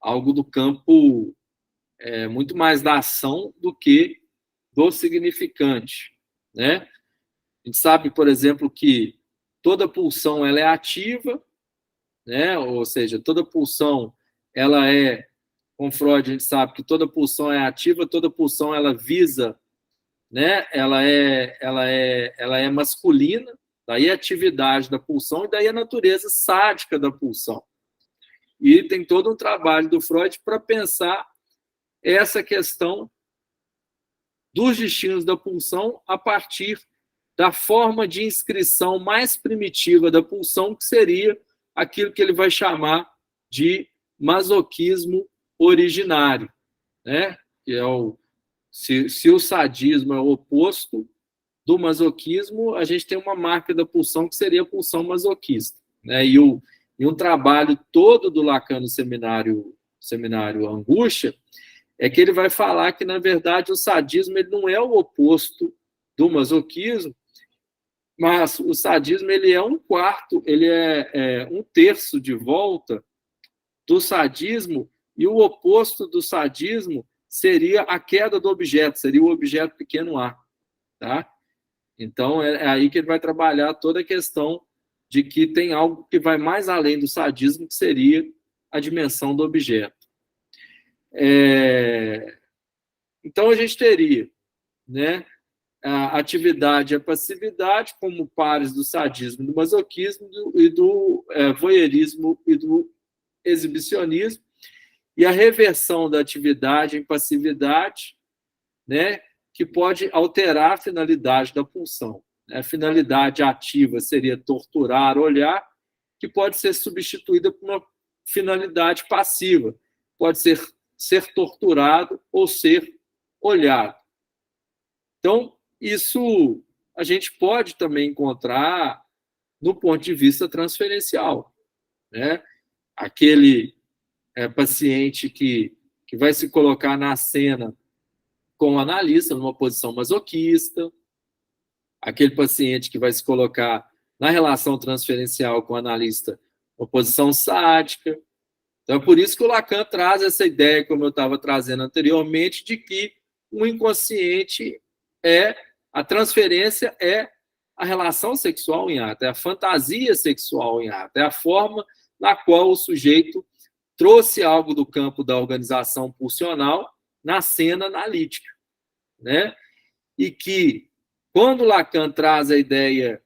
algo do campo muito mais da ação do que do significante, né? A gente sabe, por exemplo, que toda pulsão ela é ativa, né? Ou seja, toda pulsão ela com Freud a gente sabe que toda pulsão é ativa, toda pulsão ela visa, né? Ela é masculina, daí a atividade da pulsão e daí a natureza sádica da pulsão. E tem todo um trabalho do Freud para pensar essa questão dos destinos da pulsão a partir da forma de inscrição mais primitiva da pulsão, que seria aquilo que ele vai chamar de masoquismo originário, né? Que é se o sadismo é o oposto do masoquismo, a gente tem uma marca da pulsão que seria a pulsão masoquista, né? E um trabalho todo do Lacan no seminário Angústia é que ele vai falar que, na verdade, o sadismo ele não é o oposto do masoquismo, mas o sadismo ele é um quarto, ele é um terço de volta do sadismo, e o oposto do sadismo seria a queda do objeto, seria o objeto pequeno a, tá? Então, é aí que ele vai trabalhar toda a questão de que tem algo que vai mais além do sadismo, que seria a dimensão do objeto. Então, a gente teria, né, a atividade e a passividade como pares do sadismo, do masoquismo e do voyeurismo e do exibicionismo, e a reversão da atividade em passividade, né, que pode alterar a finalidade da pulsão. A finalidade ativa seria torturar, olhar, que pode ser substituída por uma finalidade passiva, pode ser torturado ou ser olhado. Então, isso a gente pode também encontrar no ponto de vista transferencial, né? Aquele paciente que vai se colocar na cena com o analista numa posição masoquista, aquele paciente que vai se colocar na relação transferencial com o analista numa posição sádica. Então, é por isso que o Lacan traz essa ideia, como eu estava trazendo anteriormente, de que o inconsciente a transferência é a relação sexual em ato, é a fantasia sexual em ato, é a forma na qual o sujeito trouxe algo do campo da organização pulsional na cena analítica, né? E que, quando Lacan traz a ideia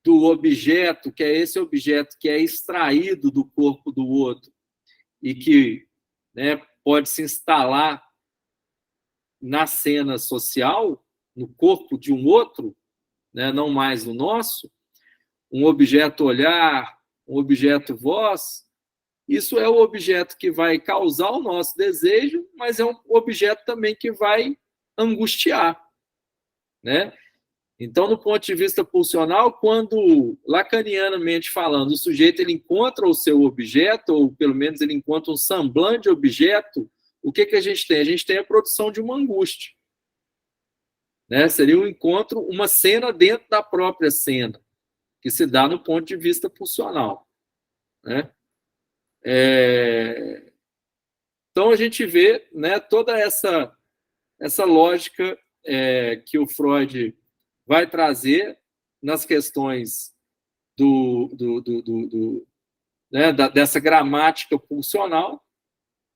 do objeto, que é esse objeto que é extraído do corpo do outro e que, né, pode se instalar na cena social, no corpo de um outro, né, não mais no nosso, um objeto olhar, um objeto voz, isso é o objeto que vai causar o nosso desejo, mas é um objeto também que vai angustiar, né? Então, do ponto de vista pulsional, quando, lacanianamente falando, o sujeito ele encontra o seu objeto, ou pelo menos ele encontra um semblante de objeto, o que a gente tem? A gente tem a produção de uma angústia, né? Seria um encontro, uma cena dentro da própria cena, que se dá no ponto de vista pulsional, né? Então, a gente vê, né, toda essa lógica que o Freud vai trazer nas questões né, dessa gramática pulsional,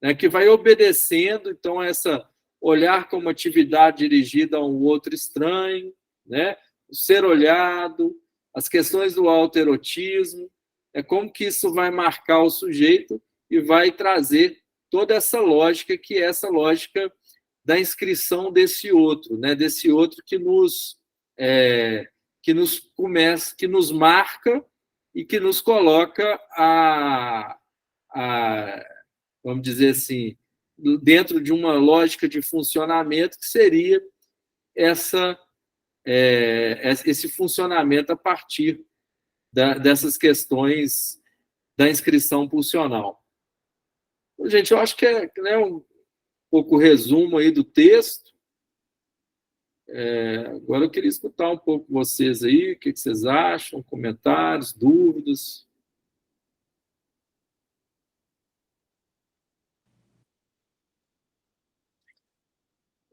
né, que vai obedecendo, então, essa olhar como atividade dirigida a um outro estranho, né, o ser olhado, as questões do autoerotismo, como que isso vai marcar o sujeito e vai trazer toda essa lógica, que é essa lógica da inscrição desse outro, né, desse outro que nos marca e que nos coloca vamos dizer assim, dentro de uma lógica de funcionamento que seria esse funcionamento a partir dessas questões da inscrição pulsional. Gente, eu acho que né, um pouco resumo aí do texto. Agora eu queria escutar um pouco vocês aí, o que vocês acham, comentários, dúvidas.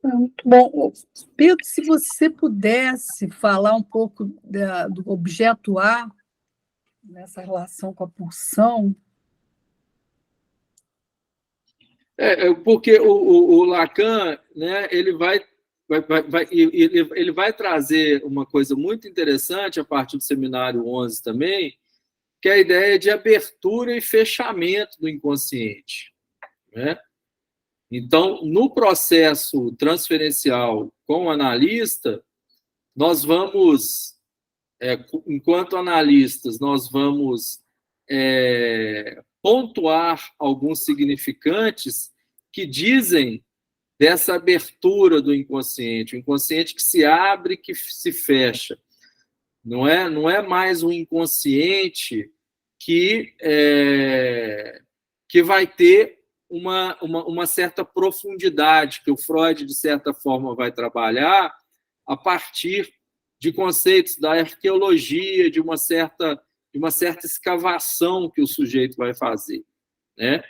Muito bom. Pedro, se você pudesse falar um pouco do objeto A, nessa relação com a pulsão. Porque o Lacan, né, ele vai trazer uma coisa muito interessante a partir do seminário 11 também, que é a ideia de abertura e fechamento do inconsciente, né? Então, no processo transferencial com o analista, nós vamos, enquanto analistas, nós vamos pontuar alguns significantes que dizem dessa abertura do inconsciente, o inconsciente que se abre, que se fecha. Não é mais um inconsciente que vai ter uma certa profundidade, que o Freud, de certa forma, vai trabalhar a partir de conceitos da arqueologia, de uma certa escavação que o sujeito vai fazer, né?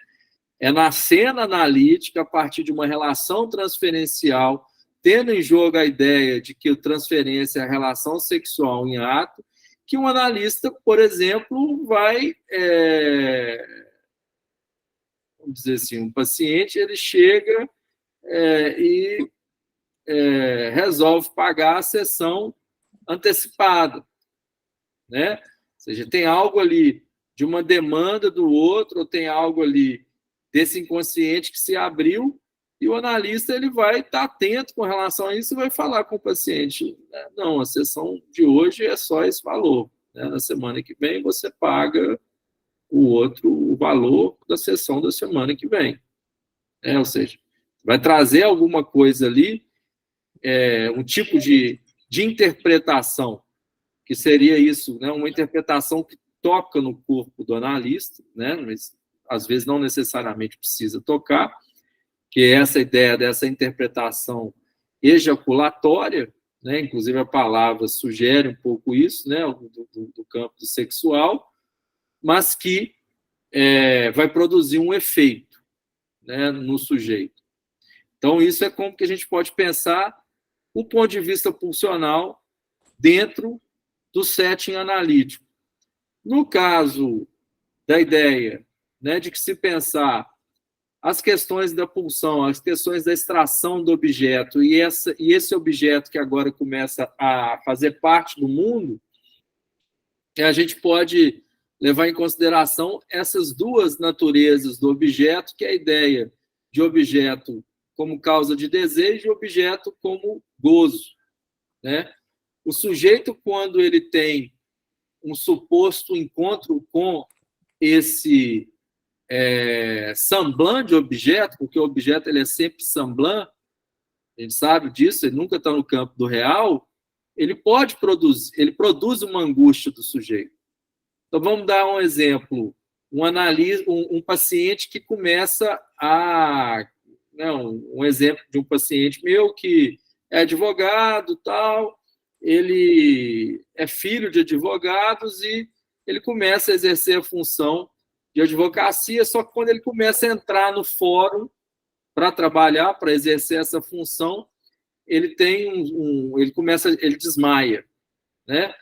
É na cena analítica, a partir de uma relação transferencial, tendo em jogo a ideia de que a transferência é a relação sexual em ato, que um analista, por exemplo, vai vamos dizer assim, um paciente, ele chega e resolve pagar a sessão antecipada, né? Ou seja, tem algo ali de uma demanda do outro, ou tem algo ali desse inconsciente que se abriu, e o analista ele vai estar atento com relação a isso e vai falar com o paciente, não, a sessão de hoje é só esse valor, né? Na semana que vem você paga o valor da sessão da semana que vem. Ou seja, vai trazer alguma coisa ali, um tipo de interpretação, que seria isso, né? Uma interpretação que toca no corpo do analista, né? Mas às vezes não necessariamente precisa tocar, que é essa ideia dessa interpretação ejaculatória, né? Inclusive a palavra sugere um pouco isso, né? Do campo do sexual, mas que vai produzir um efeito, né? No sujeito. Então, isso é como que a gente pode pensar o ponto de vista pulsional dentro do setting analítico. No caso da ideia, né, de que se pensar as questões da pulsão, as questões da extração do objeto e esse objeto que agora começa a fazer parte do mundo, a gente pode levar em consideração essas duas naturezas do objeto, que é a ideia de objeto como causa de desejo e objeto como gozo, né? O sujeito, quando ele tem um suposto encontro com esse semblant de objeto, porque o objeto ele é sempre semblant, a gente sabe disso, ele nunca está no campo do real, ele produz uma angústia do sujeito. Então, vamos dar um exemplo, um paciente que começa um exemplo de um paciente meu que é advogado, tal, ele é filho de advogados e ele começa a exercer a função de advocacia, só que quando ele começa a entrar no fórum para trabalhar, para exercer essa função, ele ele desmaia, né?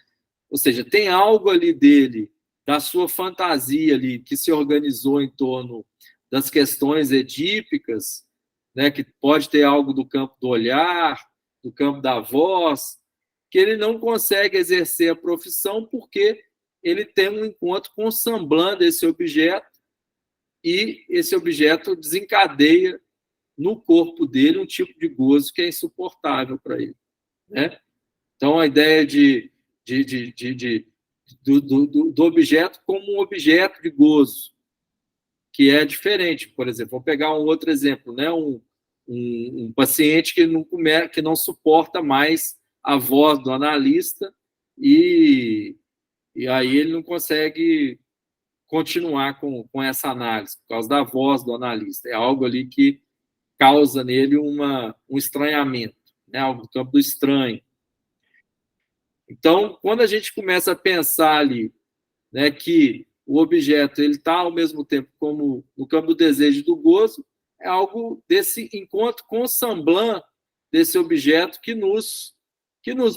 Ou seja, tem algo ali dele, da sua fantasia ali, que se organizou em torno das questões edípicas, né, que pode ter algo do campo do olhar, do campo da voz, que ele não consegue exercer a profissão porque ele tem um encontro com o semblant desse objeto e esse objeto desencadeia no corpo dele um tipo de gozo que é insuportável para ele, né? Então, a ideia do objeto como um objeto de gozo, que é diferente. Por exemplo, vou pegar um outro exemplo, né? Um paciente que não suporta mais a voz do analista e aí ele não consegue continuar com essa análise, por causa da voz do analista. É algo ali que causa nele um estranhamento, né? Algo do campo do estranho. Então, quando a gente começa a pensar ali, né, que o objeto ele está ao mesmo tempo como no campo do desejo e do gozo, é algo desse encontro com o semblant desse objeto que nos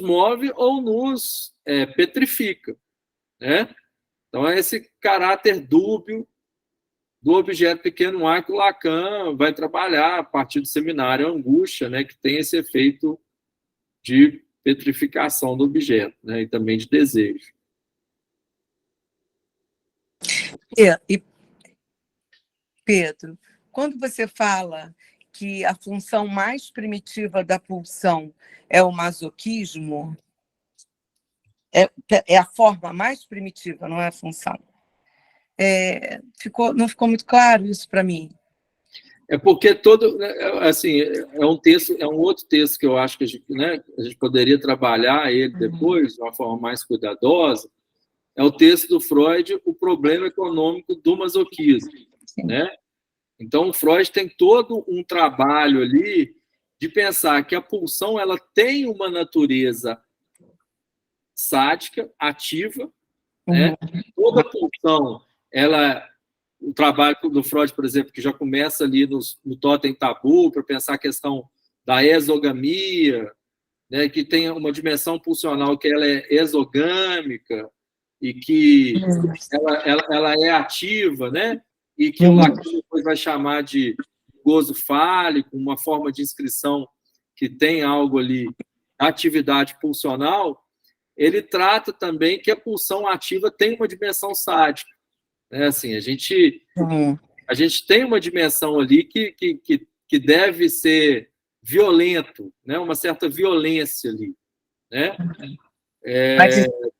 move ou nos petrifica, né? Então, é esse caráter dúbio do objeto pequeno A que o Lacan vai trabalhar a partir do seminário Angústia, né, que tem esse efeito de petrificação do objeto, né, e também de desejo. E Pedro, quando você fala que a função mais primitiva da pulsão é o masoquismo, é a forma mais primitiva, não é a função. Não ficou muito claro isso para mim. É porque assim, é um outro texto que eu acho que a gente poderia trabalhar ele depois de uma forma mais cuidadosa. É o texto do Freud, O Problema Econômico do Masoquismo, né? Então, o Freud tem todo um trabalho ali de pensar que a pulsão ela tem uma natureza sádica, ativa, né? Toda pulsão, o trabalho do Freud, por exemplo, que já começa ali no Totem Tabu, para pensar a questão da exogamia, né? Que tem uma dimensão pulsional que ela é exogâmica e que ela é ativa, né? E que o Lacan depois vai chamar de gozo fálico, uma forma de inscrição que tem algo ali, atividade pulsional, ele trata também que a pulsão ativa tem uma dimensão sádica. Assim, a gente tem uma dimensão ali que deve ser violento, né? Uma certa violência ali. Né?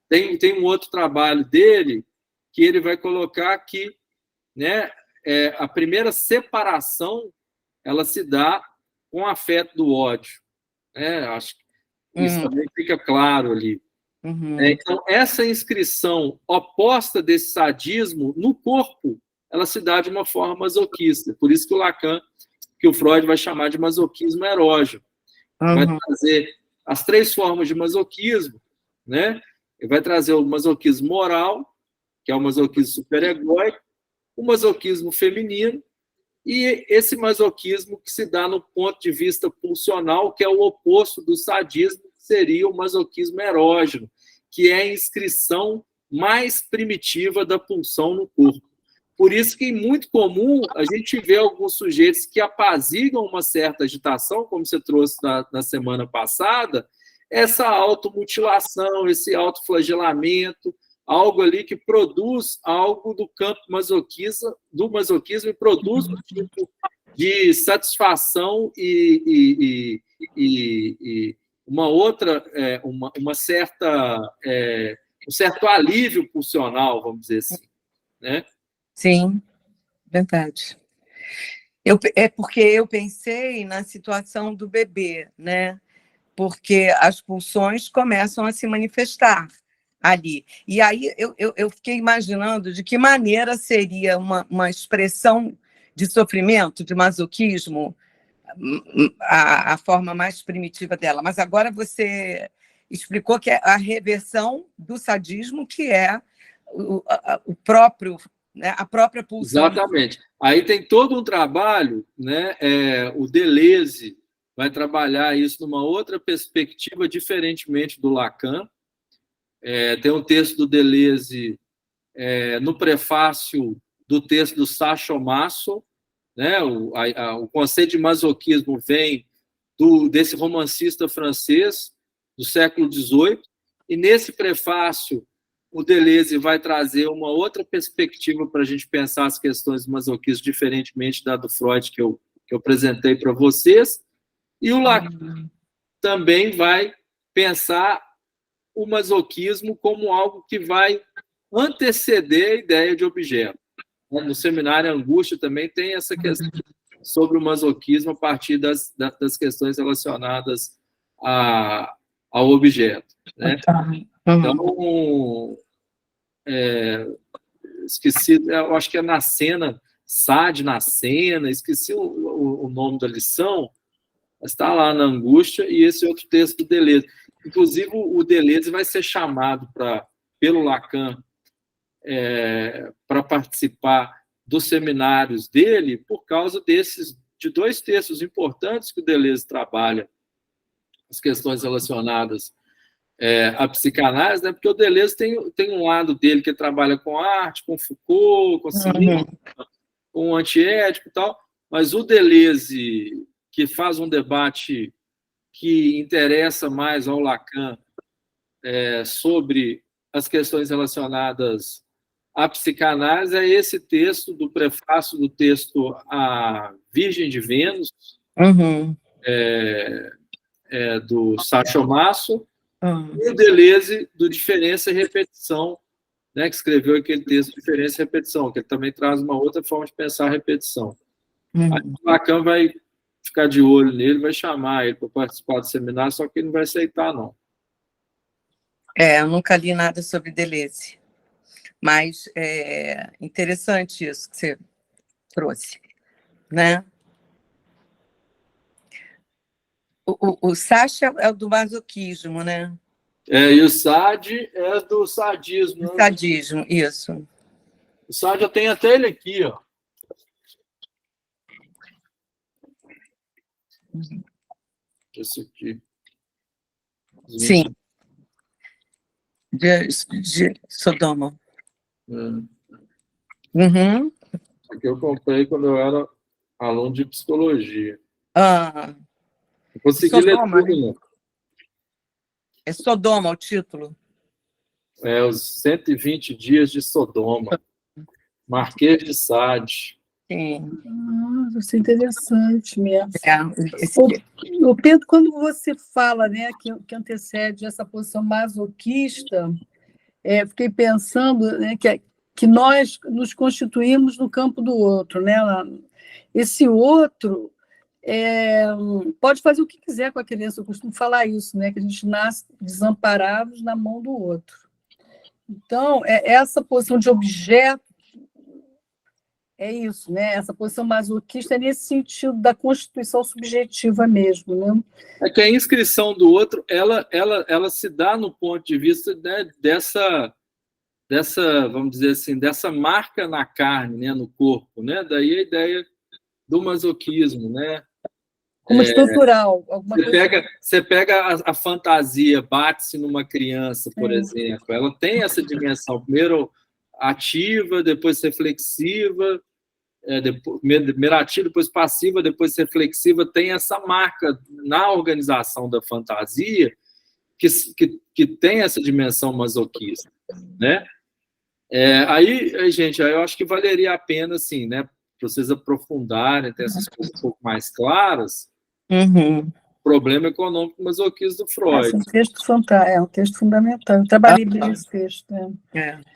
Tem um outro trabalho dele que ele vai colocar que, né, a primeira separação ela se dá com o afeto do ódio. Acho que isso também fica claro ali. Então, essa inscrição oposta desse sadismo no corpo, ela se dá de uma forma masoquista. Por isso que o Lacan, que o Freud vai chamar de masoquismo erógeno. Vai trazer as 3 formas de masoquismo, né? Ele vai trazer o masoquismo moral, que é o masoquismo superegóico, o masoquismo feminino, e esse masoquismo que se dá no ponto de vista pulsional, que é o oposto do sadismo, que seria o masoquismo erógeno, que é a inscrição mais primitiva da pulsão no corpo. Por isso que é muito comum a gente ver alguns sujeitos que apaziguam uma certa agitação, como você trouxe na semana passada, essa automutilação, esse autoflagelamento, algo ali que produz algo do campo do masoquismo e produz um tipo de satisfação e uma outra, uma certa, um certo alívio pulsional, vamos dizer assim, né? Sim, verdade. É porque eu pensei na situação do bebê, né? Porque as pulsões começam a se manifestar ali. E aí eu fiquei imaginando de que maneira seria uma expressão de sofrimento, de masoquismo, a forma mais primitiva dela. Mas agora você explicou que é a reversão do sadismo, que é o próprio, né, a própria pulsão. Exatamente. Aí tem todo um trabalho, né? O Deleuze vai trabalhar isso numa outra perspectiva, diferentemente do Lacan. Tem um texto do Deleuze no prefácio do texto do Sacho Masso, né? O conceito de masoquismo vem desse romancista francês do século XVIII, e nesse prefácio o Deleuze vai trazer uma outra perspectiva para a gente pensar as questões do masoquismo, diferentemente da do Freud que eu apresentei para vocês, e o Lacan também vai pensar o masoquismo como algo que vai anteceder a ideia de objeto. No seminário Angústia também tem essa questão sobre o masoquismo a partir das questões relacionadas ao objeto. Né? Então, esqueci, eu acho que é na cena, Sade na cena, esqueci o nome da lição, mas está lá na Angústia, e esse outro texto do Deleuze. Inclusive, o Deleuze vai ser chamado pelo Lacan para participar dos seminários dele por causa de 2 textos importantes que o Deleuze trabalha, as questões relacionadas à psicanálise, né? Porque o Deleuze tem um lado dele que trabalha com arte, com Foucault, com cinema, com antiético e tal, mas o Deleuze, que faz um debate que interessa mais ao Lacan sobre as questões relacionadas à psicanálise, é esse texto do prefácio do texto A Virgem de Vênus, do Sacho Masso, e o Deleuze, do Diferença e Repetição, né, que escreveu aquele texto Diferença e Repetição, que ele também traz uma outra forma de pensar a repetição. Aí o Lacan vai ficar de olho nele, vai chamar ele para participar do seminário, só que ele não vai aceitar, não. Eu nunca li nada sobre Deleuze, mas é interessante isso que você trouxe, né? O Sacha é o do masoquismo, né? E o Sade é do sadismo. Do sadismo, isso. O Sade eu tenho até ele aqui, ó. Esse aqui. Sim. De Sodoma. Aqui eu comprei quando eu era aluno de psicologia. Ah, Eu consegui ler Sodoma, tudo, né? né? É Sodoma o título. É os 120 dias de Sodoma. Marquês de Sade. Sim. Isso é interessante mesmo. Esse... O Pedro, quando você fala, né, que antecede essa posição masoquista, fiquei pensando, né, que nós nos constituímos no campo do outro, né? Esse outro pode fazer o que quiser com a criança. Eu costumo falar isso, né, que a gente nasce desamparados na mão do outro. Então, essa posição de objeto é isso, né? Essa posição masoquista é nesse sentido da constituição subjetiva mesmo, né? É que a inscrição do outro, ela se dá no ponto de vista, né, dessa, vamos dizer assim, dessa marca na carne, né, no corpo, né? Daí a ideia do masoquismo, né? Como estrutural, alguma coisa. Você pega a fantasia, bate-se numa criança, por exemplo, ela tem essa dimensão, primeiro ativa, depois reflexiva, primeiro ativa, depois passiva, depois reflexiva, tem essa marca na organização da fantasia que tem essa dimensão masoquista, né? Gente, aí eu acho que valeria a pena, assim, né, para vocês aprofundarem, ter essas coisas um pouco mais claras. Uhum. Problema econômico masoquismo do Freud. É um texto fantástico, é um texto fundamental. Eu trabalhei bem nesse texto.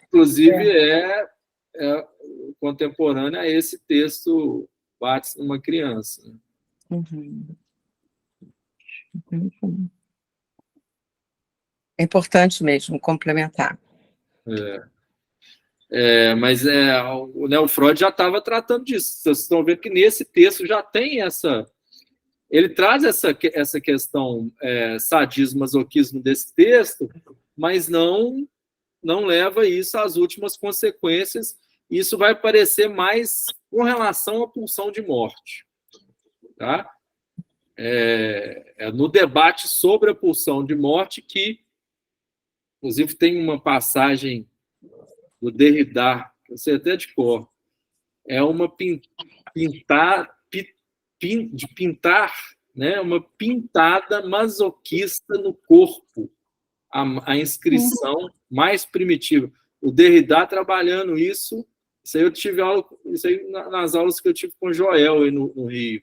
Inclusive, contemporâneo a esse texto Bate numa Criança. Uhum. Uhum. É importante mesmo complementar. Mas o Freud já estava tratando disso. Vocês estão vendo que nesse texto já tem essa... Ele traz essa questão sadismo, masoquismo desse texto, mas não leva isso às últimas consequências. Isso vai aparecer mais com relação à pulsão de morte. Tá? No debate sobre a pulsão de morte que, inclusive, tem uma passagem do Derrida, que eu sei até de cor, uma pintar, né, uma pintada masoquista no corpo, a inscrição mais primitiva. O Derrida trabalhando isso aí eu tive aula, isso aí nas aulas que eu tive com o Joel aí no Rio.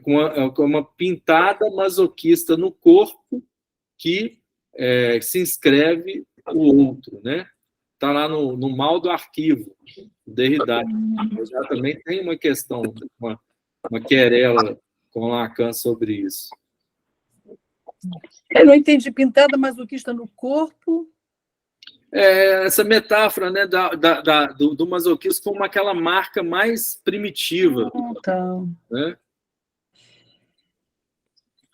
Com uma pintada masoquista no corpo que se inscreve o outro, né? Está lá no mal do arquivo, o Derrida. Já também tem uma questão, uma querela com Lacan sobre isso. Eu não entendi. Pintada masoquista no corpo. Essa metáfora, né, do masoquismo como aquela marca mais primitiva. Tá. Né?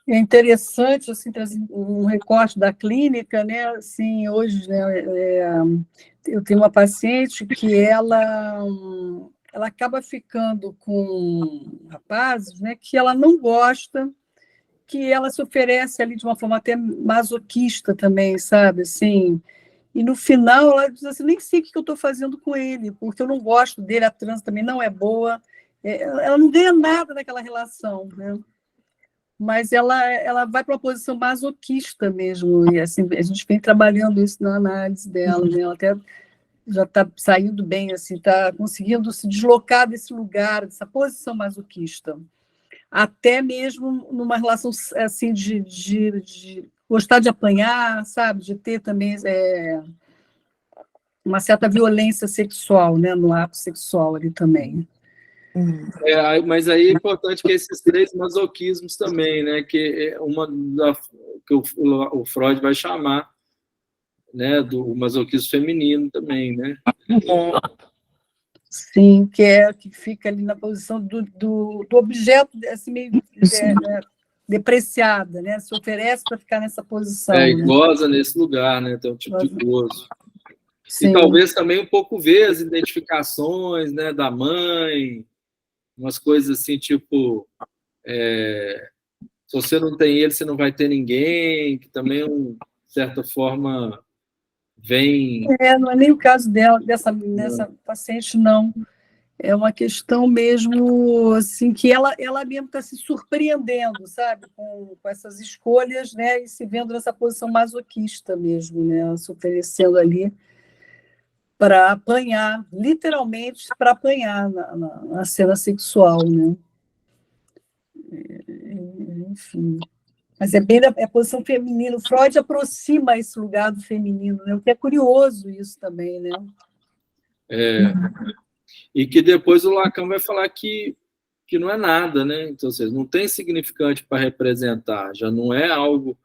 É interessante assim, trazer um recorte da clínica, né? Assim, hoje, né, eu tenho uma paciente que ela acaba ficando com rapazes, né, que ela não gosta, que ela se oferece ali de uma forma até masoquista também, sabe? Assim, e no final ela diz assim, nem sei o que eu estou fazendo com ele, porque eu não gosto dele, a transa também não é boa, ela não ganha nada naquela relação, né? Mas ela vai para uma posição masoquista mesmo, e assim, a gente vem trabalhando isso na análise dela, né? Ela até já está saindo bem, assim, está conseguindo se deslocar desse lugar, dessa posição masoquista, até mesmo numa relação assim de gostar de apanhar, sabe, de ter também uma certa violência sexual, né, no ato sexual ali também. Mas aí é importante que esses três masoquismos também, né, que que o Freud vai chamar, né, do masoquismo feminino também, né? Sim, que fica ali na posição do objeto assim, meio depreciada, né? Se oferece para ficar nessa posição. E né? goza nesse lugar, né? Tem um tipo de gozo. Sim. E talvez também um pouco ver as identificações, né, da mãe, umas coisas assim, tipo, se você não tem ele, você não vai ter ninguém, que também, de certa forma, vem... Não é nem o caso dela, dessa paciente, não. É uma questão mesmo, assim, que ela mesmo está se surpreendendo, sabe, com essas escolhas, né, e se vendo nessa posição masoquista mesmo, né, se oferecendo ali para apanhar, literalmente para apanhar na cena sexual, né. Enfim. Mas é bem a posição feminina. O Freud aproxima esse lugar do feminino, né, o que é curioso isso também, né. E que depois o Lacan vai falar que não é nada, né? Então, ou seja, não tem significante para representar, já não é algo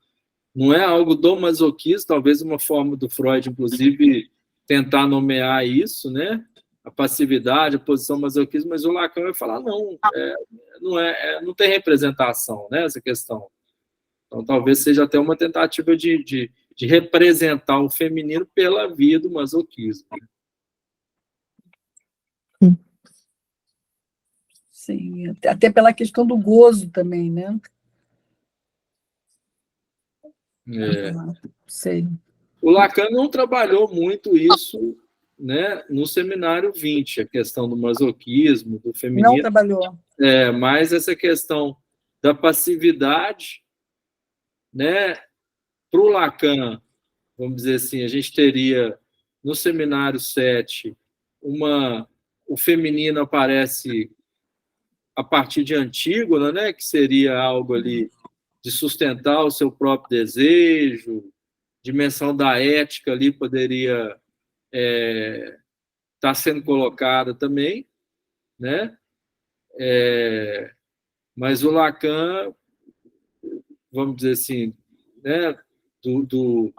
do masoquismo, talvez uma forma do Freud, inclusive, tentar nomear isso, né? A passividade, a posição masoquismo, mas o Lacan vai falar, não tem representação, né? Essa questão. Então, talvez seja até uma tentativa de representar o feminino pela via do masoquismo. Sim, até pela questão do gozo também, né? Sei. O Lacan não trabalhou muito isso, né, no seminário 20, a questão do masoquismo, do feminino. Não trabalhou. Mas essa questão da passividade, né, para o Lacan, vamos dizer assim, a gente teria no seminário 7 o feminino aparece a partir de Antígona, né, que seria algo ali de sustentar o seu próprio desejo, dimensão da ética ali poderia estar sendo colocada também, né? Mas o Lacan, vamos dizer assim, né, o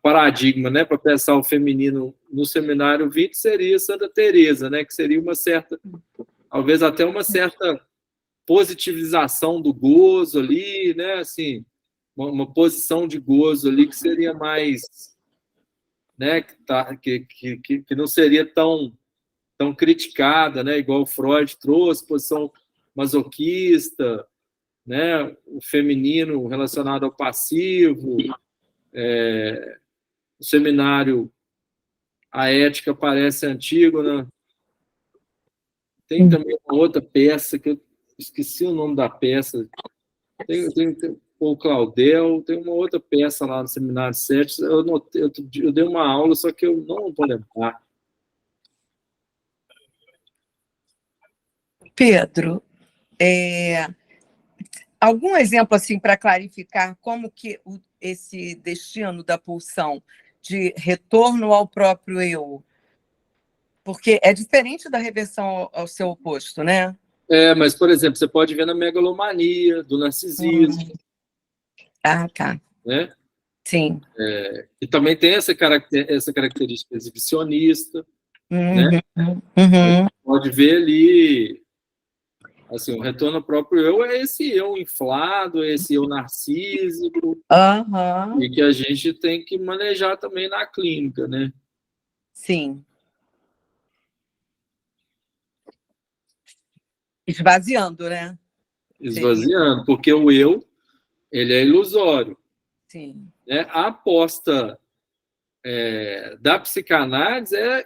paradigma, né, para pensar o feminino no seminário 20 seria Santa Teresa, né, que seria uma certa, talvez até uma certa positivização do gozo ali, né, assim, uma posição de gozo ali que seria mais, né, que não seria tão criticada, né, igual o Freud trouxe, posição masoquista, né, o feminino relacionado ao passivo, o seminário, a ética parece Antígona. Tem também uma outra peça que eu esqueci o nome da peça. Tem o Claudel, tem uma outra peça lá no seminário 7. Eu dei uma aula, só que eu não vou lembrar. Pedro, algum exemplo assim para clarificar como que esse destino da pulsão de retorno ao próprio eu, porque é diferente da reversão ao seu oposto, né? Mas, por exemplo, você pode ver na megalomania, do narcisismo. Ah, tá. Né? Sim. E também tem essa característica exibicionista. Né? Pode ver ali, assim, o retorno ao próprio eu é esse eu inflado, é esse eu narcísico, e que a gente tem que manejar também na clínica, né? Sim. Esvaziando, né? Esvaziando, porque o eu, ele é ilusório. Sim. Né? A aposta da psicanálise é,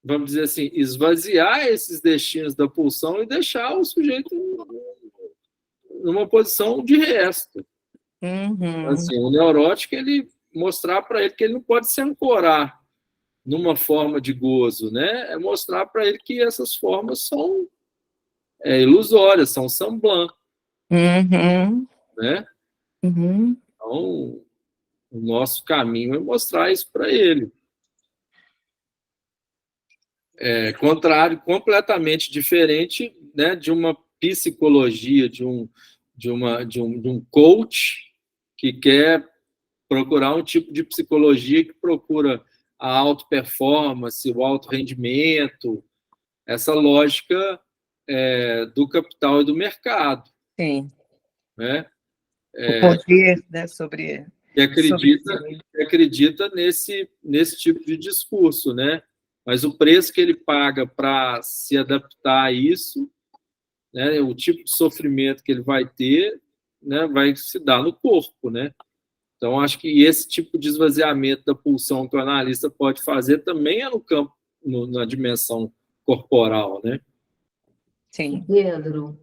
vamos dizer assim, esvaziar esses destinos da pulsão e deixar o sujeito numa posição de resto. Assim, o neurótico, ele mostrar para ele que ele não pode se ancorar numa forma de gozo, né? É mostrar para ele que essas formas são ilusórias, são semblant. Né? Então, o nosso caminho é mostrar isso para ele. Completamente diferente, né, de uma psicologia, de um coach que quer procurar um tipo de psicologia que procura a auto-performance, o auto-rendimento, essa lógica do capital e do mercado. Sim. Né? O poder, né, sobre... Que acredita nesse tipo de discurso, né? Mas o preço que ele paga para se adaptar a isso, né, o tipo de sofrimento que ele vai ter, né, vai se dar no corpo, né? Então, acho que esse tipo de esvaziamento da pulsão que o analista pode fazer também é no campo, na dimensão corporal, né? Sim. Pedro,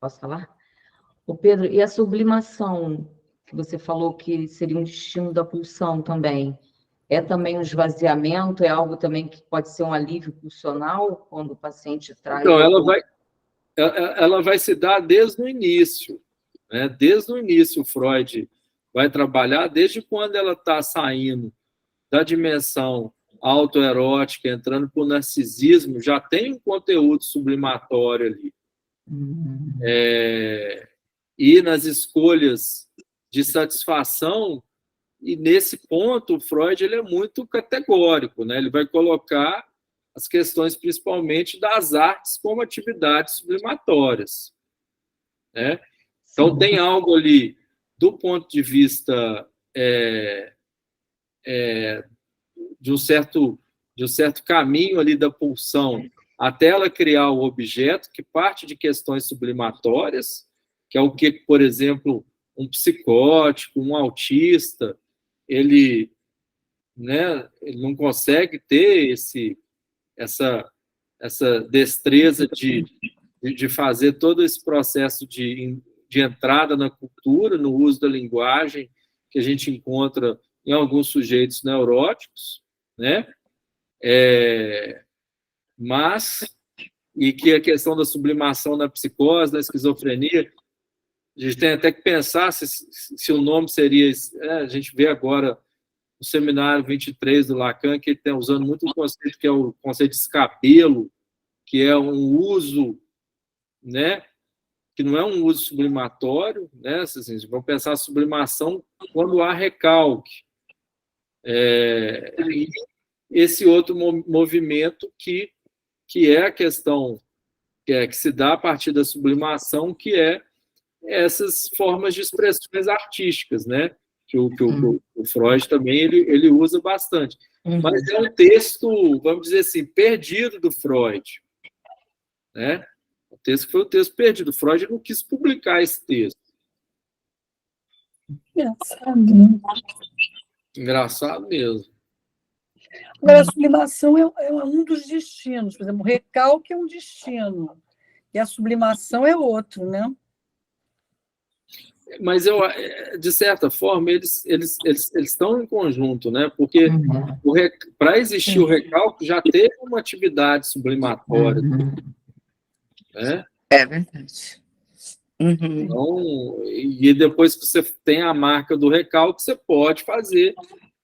posso falar? Ô Pedro, e a sublimação, que você falou que seria um destino da pulsão também, é também um esvaziamento, é algo também que pode ser um alívio pulsional quando o paciente traz... Então, ela vai se dar desde o início, né? Desde o início, o Freud vai trabalhar, desde quando ela está saindo da dimensão autoerótica, entrando para o narcisismo, já tem um conteúdo sublimatório ali. E nas escolhas de satisfação, e nesse ponto, o Freud ele é muito categórico, né? Ele vai colocar as questões, principalmente, das artes como atividades sublimatórias, né? Então, tem algo ali, do ponto de vista de um certo caminho ali da pulsão, até ela criar o objeto, que parte de questões sublimatórias, que é o que, por exemplo, um psicótico, um autista, ele não consegue ter essa destreza de fazer todo esse processo de entrada na cultura, no uso da linguagem, que a gente encontra em alguns sujeitos neuróticos, né? E que a questão da sublimação na psicose, na esquizofrenia, a gente tem até que pensar se o nome seria... a gente vê agora no seminário 23 do Lacan, que ele está usando muito um conceito que é o conceito de escabelo, que é um uso, né, que não é um uso sublimatório, né, assim, vamos pensar a sublimação quando há recalque. E esse outro movimento que é a questão que se dá a partir da sublimação, que é essas formas de expressões artísticas, né? Que o Freud também ele usa bastante. Mas é um texto, vamos dizer assim, perdido do Freud, né? O texto foi um texto perdido. O Freud não quis publicar esse texto. Engraçado mesmo. Agora, a sublimação é um dos destinos. Por exemplo, o recalque é um destino, e a sublimação é outro, né? Mas, de certa forma, eles estão em conjunto, né? Porque para existir o recalque já teve uma atividade sublimatória. Né? É verdade. Então, e depois que você tem a marca do recalque, você pode fazer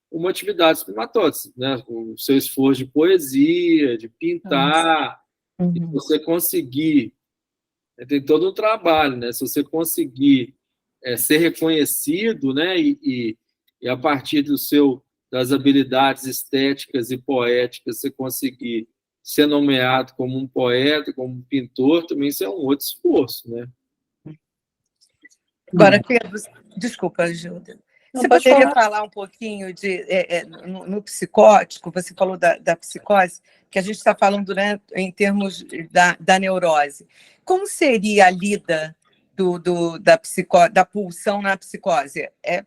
uma atividade sublimatória, né? O seu esforço de poesia, de pintar, e você conseguir... Tem todo um trabalho, né? Se você conseguir ser reconhecido, né? E a partir das habilidades estéticas e poéticas, você conseguir ser nomeado como um poeta, como um pintor, também isso é um outro esforço, né? Agora, Pedro, desculpa, Gilda. Você poderia falar um pouquinho no psicótico? Você falou da psicose, que a gente está falando, né, em termos da neurose. Como seria a lida da pulsão na psicose? É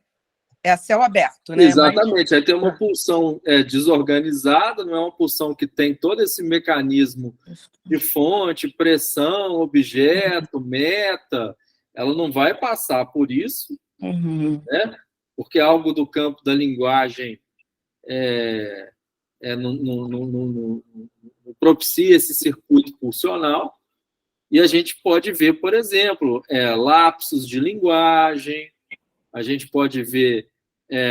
a céu aberto, né? Exatamente. Aí tem uma pulsão desorganizada, não é uma pulsão que tem todo esse mecanismo de fonte, pressão, objeto, meta. Ela não vai passar por isso, né? Porque algo do campo da linguagem não propicia esse circuito pulsional. E a gente pode ver, por exemplo, lapsos de linguagem, a gente pode ver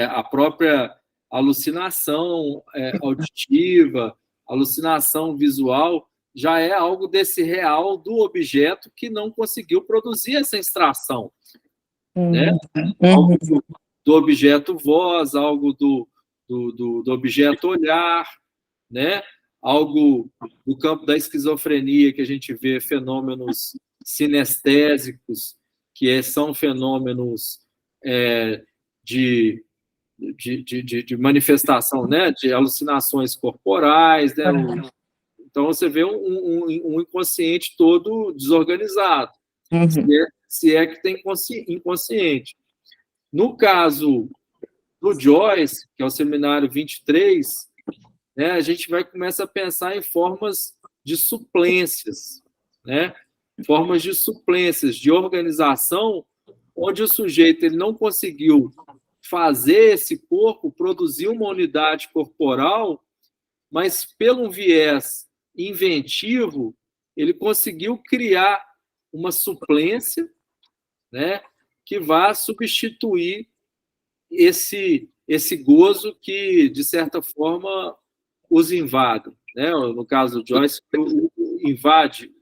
a própria alucinação auditiva, alucinação visual, já é algo desse real do objeto que não conseguiu produzir essa extração. Né? Algo do objeto voz, algo do objeto olhar, né? Algo do campo da esquizofrenia, que a gente vê fenômenos sinestésicos, que são fenômenos de manifestação, né? De alucinações corporais, né? Então, você vê um inconsciente todo desorganizado, se é que tem inconsciente. No caso do Joyce, que é o seminário 23, né, a gente vai começar a pensar em formas de suplências, né? Formas de suplências, de organização, onde o sujeito ele não conseguiu fazer esse corpo, produzir uma unidade corporal, mas pelo viés inventivo, ele conseguiu criar uma suplência, né, que vá substituir esse gozo que, de certa forma, os invade. Né? No caso do Joyce, invade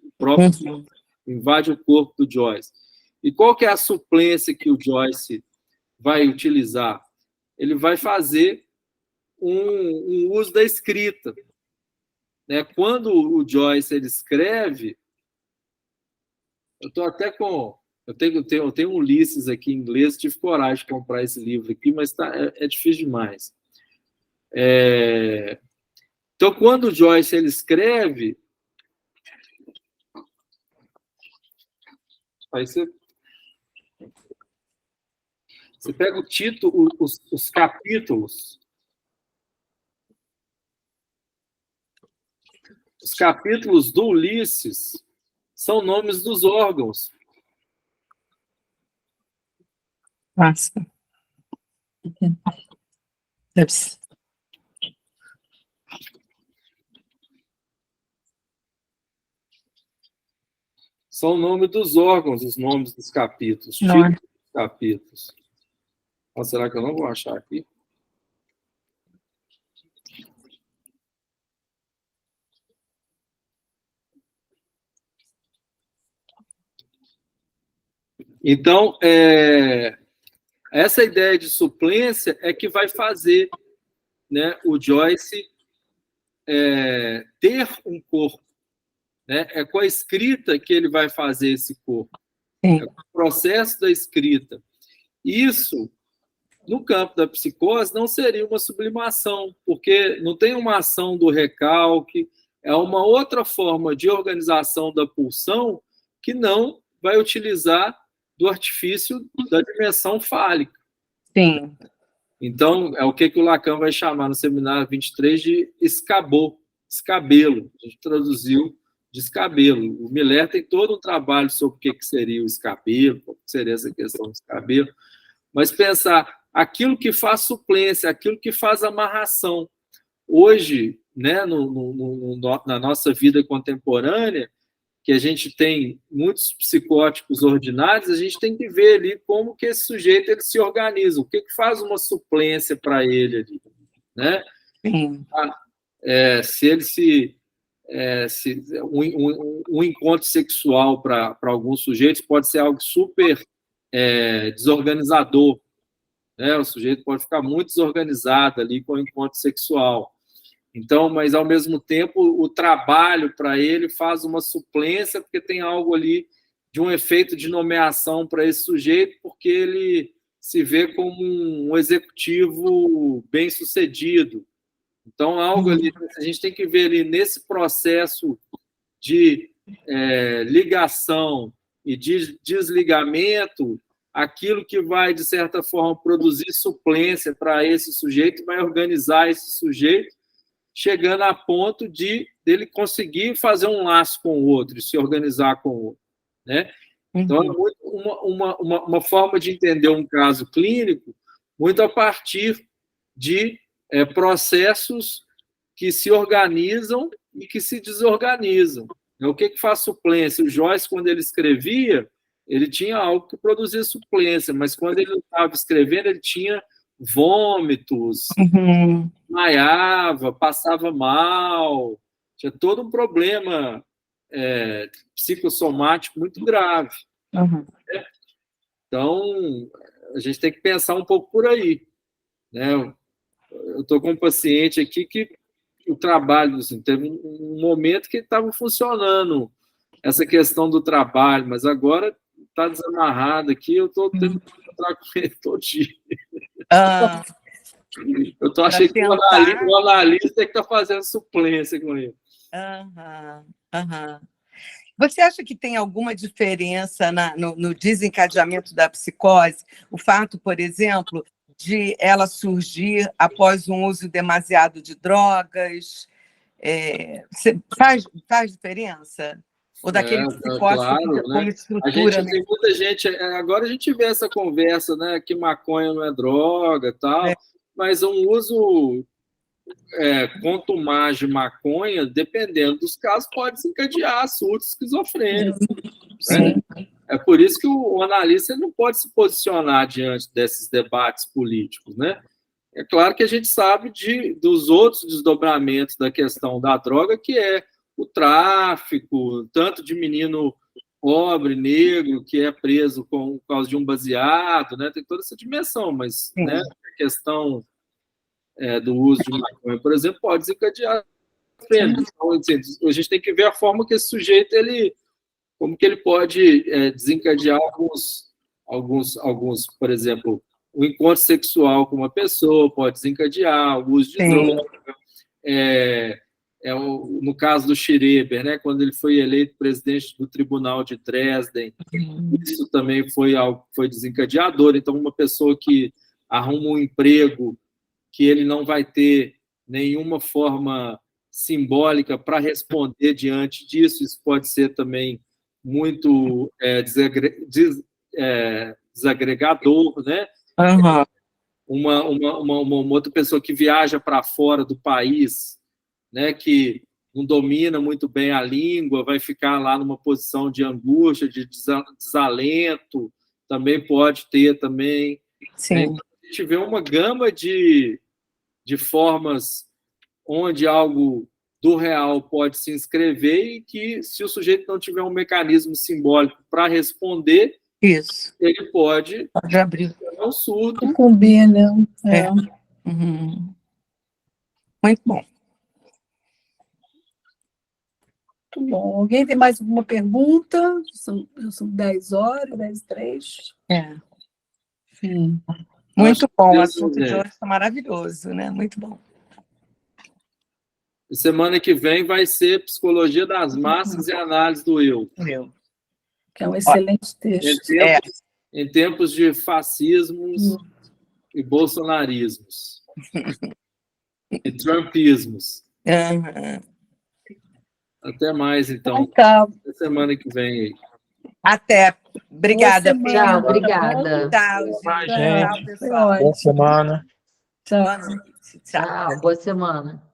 o corpo do Joyce. E qual que é a suplência que o Joyce vai utilizar? Ele vai fazer um uso da escrita. Né? Quando o Joyce ele escreve, eu estou até com... Eu tenho um Ulisses aqui em inglês, tive coragem de comprar esse livro aqui, mas é difícil demais. Então, quando o Joyce ele escreve, aí você pega o título, os capítulos. Os capítulos do Ulisses são nomes dos órgãos. Nossa. Deve ser. São o nome dos órgãos, os nomes dos capítulos, títulos dos capítulos. Ou será que eu não vou achar aqui? Então, essa ideia de suplência é que vai fazer, né, o Joyce ter um corpo. Né? É com a escrita que ele vai fazer esse corpo. Sim. É com o processo da escrita. Isso, no campo da psicose, não seria uma sublimação, porque não tem uma ação do recalque, é uma outra forma de organização da pulsão que não vai utilizar do artifício da dimensão fálica. Sim. Então, é o que o Lacan vai chamar no seminário 23 de escabelo. A gente traduziu de escabelo. O Miller tem todo um trabalho sobre o que seria o escabelo, o que seria essa questão do escabelo, mas pensar aquilo que faz suplência, aquilo que faz amarração. Hoje, né, na nossa vida contemporânea, que a gente tem muitos psicóticos ordinários, a gente tem que ver ali como que esse sujeito ele se organiza, o que faz uma suplência para ele ali, né? Sim. Se ele um encontro sexual para alguns sujeitos pode ser algo super desorganizador, né? O sujeito pode ficar muito desorganizado ali com o encontro sexual. Então, mas ao mesmo tempo o trabalho para ele faz uma suplência porque tem algo ali de um efeito de nomeação para esse sujeito, porque ele se vê como um executivo bem-sucedido. Então, algo ali, a gente tem que ver ali nesse processo de ligação e de desligamento, aquilo que vai, de certa forma, produzir suplência para esse sujeito, vai organizar esse sujeito, chegando a ponto de ele conseguir fazer um laço com o outro, se organizar com o outro. Né? Então, é muito uma forma de entender um caso clínico muito a partir de processos que se organizam e que se desorganizam. O que faz suplência? O Joyce, quando ele escrevia, ele tinha algo que produzia suplência, mas quando ele estava escrevendo, ele tinha vômitos, desmaiava, passava mal, tinha todo um problema psicossomático muito grave. Então, a gente tem que pensar um pouco por aí. Né? Eu estou com um paciente aqui que o trabalho, assim, teve um momento que estava funcionando essa questão do trabalho, mas agora está desamarrado aqui, eu estou tendo que encontrar com ele todo dia. Eu estou achando que o analista é que está fazendo suplência com ele. Você acha que tem alguma diferença no desencadeamento da psicose? O fato, por exemplo, de ela surgir após um uso demasiado de drogas, faz diferença? Ou daquele psicose claro, que fica como né? estrutura, né? Tem muita gente, agora a gente vê essa conversa, né, que maconha não é droga e tal, mas um uso contumaz de maconha, dependendo dos casos, pode desencadear surtos esquizofrênicos. Sim. Né? É por isso que o analista não pode se posicionar diante desses debates políticos, né? É claro que a gente sabe dos outros desdobramentos da questão da droga, que é o tráfico, tanto de menino pobre, negro, que é preso por causa de um baseado, né? Tem toda essa dimensão, mas né, a questão do uso de maconha, por exemplo, pode desencadear. Então, assim, a gente tem que ver a forma que esse sujeito, como que ele pode desencadear alguns, por exemplo, o encontro sexual com uma pessoa pode desencadear o uso de droga. No caso do Schreiber, né, quando ele foi eleito presidente do Tribunal de Dresden, isso também foi desencadeador. Então, uma pessoa que arruma um emprego que ele não vai ter nenhuma forma simbólica para responder diante disso, isso pode ser também muito desagregador, né? Uhum. Uma outra pessoa que viaja para fora do país, né, que não domina muito bem a língua, vai ficar lá numa posição de angústia, de desalento, também pode ter também. Sim. Né? A gente vê uma gama de formas onde algo do real pode se inscrever e que, se o sujeito não tiver um mecanismo simbólico para responder, ele pode abrir um surto. Que combina. Uhum. Muito bom. Muito bom. Alguém tem mais alguma pergunta? São 10 horas, 10h03. Sim. Muito bom, o assunto de hoje está maravilhoso, né? Muito bom. Semana que vem vai ser Psicologia das Massas e Análise do Eu. Que é um excelente texto. Em tempos de fascismos e bolsonarismos. E trumpismos. Até mais, então. Até semana que vem aí. Até. Obrigada, Tchau, obrigada. Tchau, gente. pessoal. Boa semana. Tchau. Tchau, boa semana.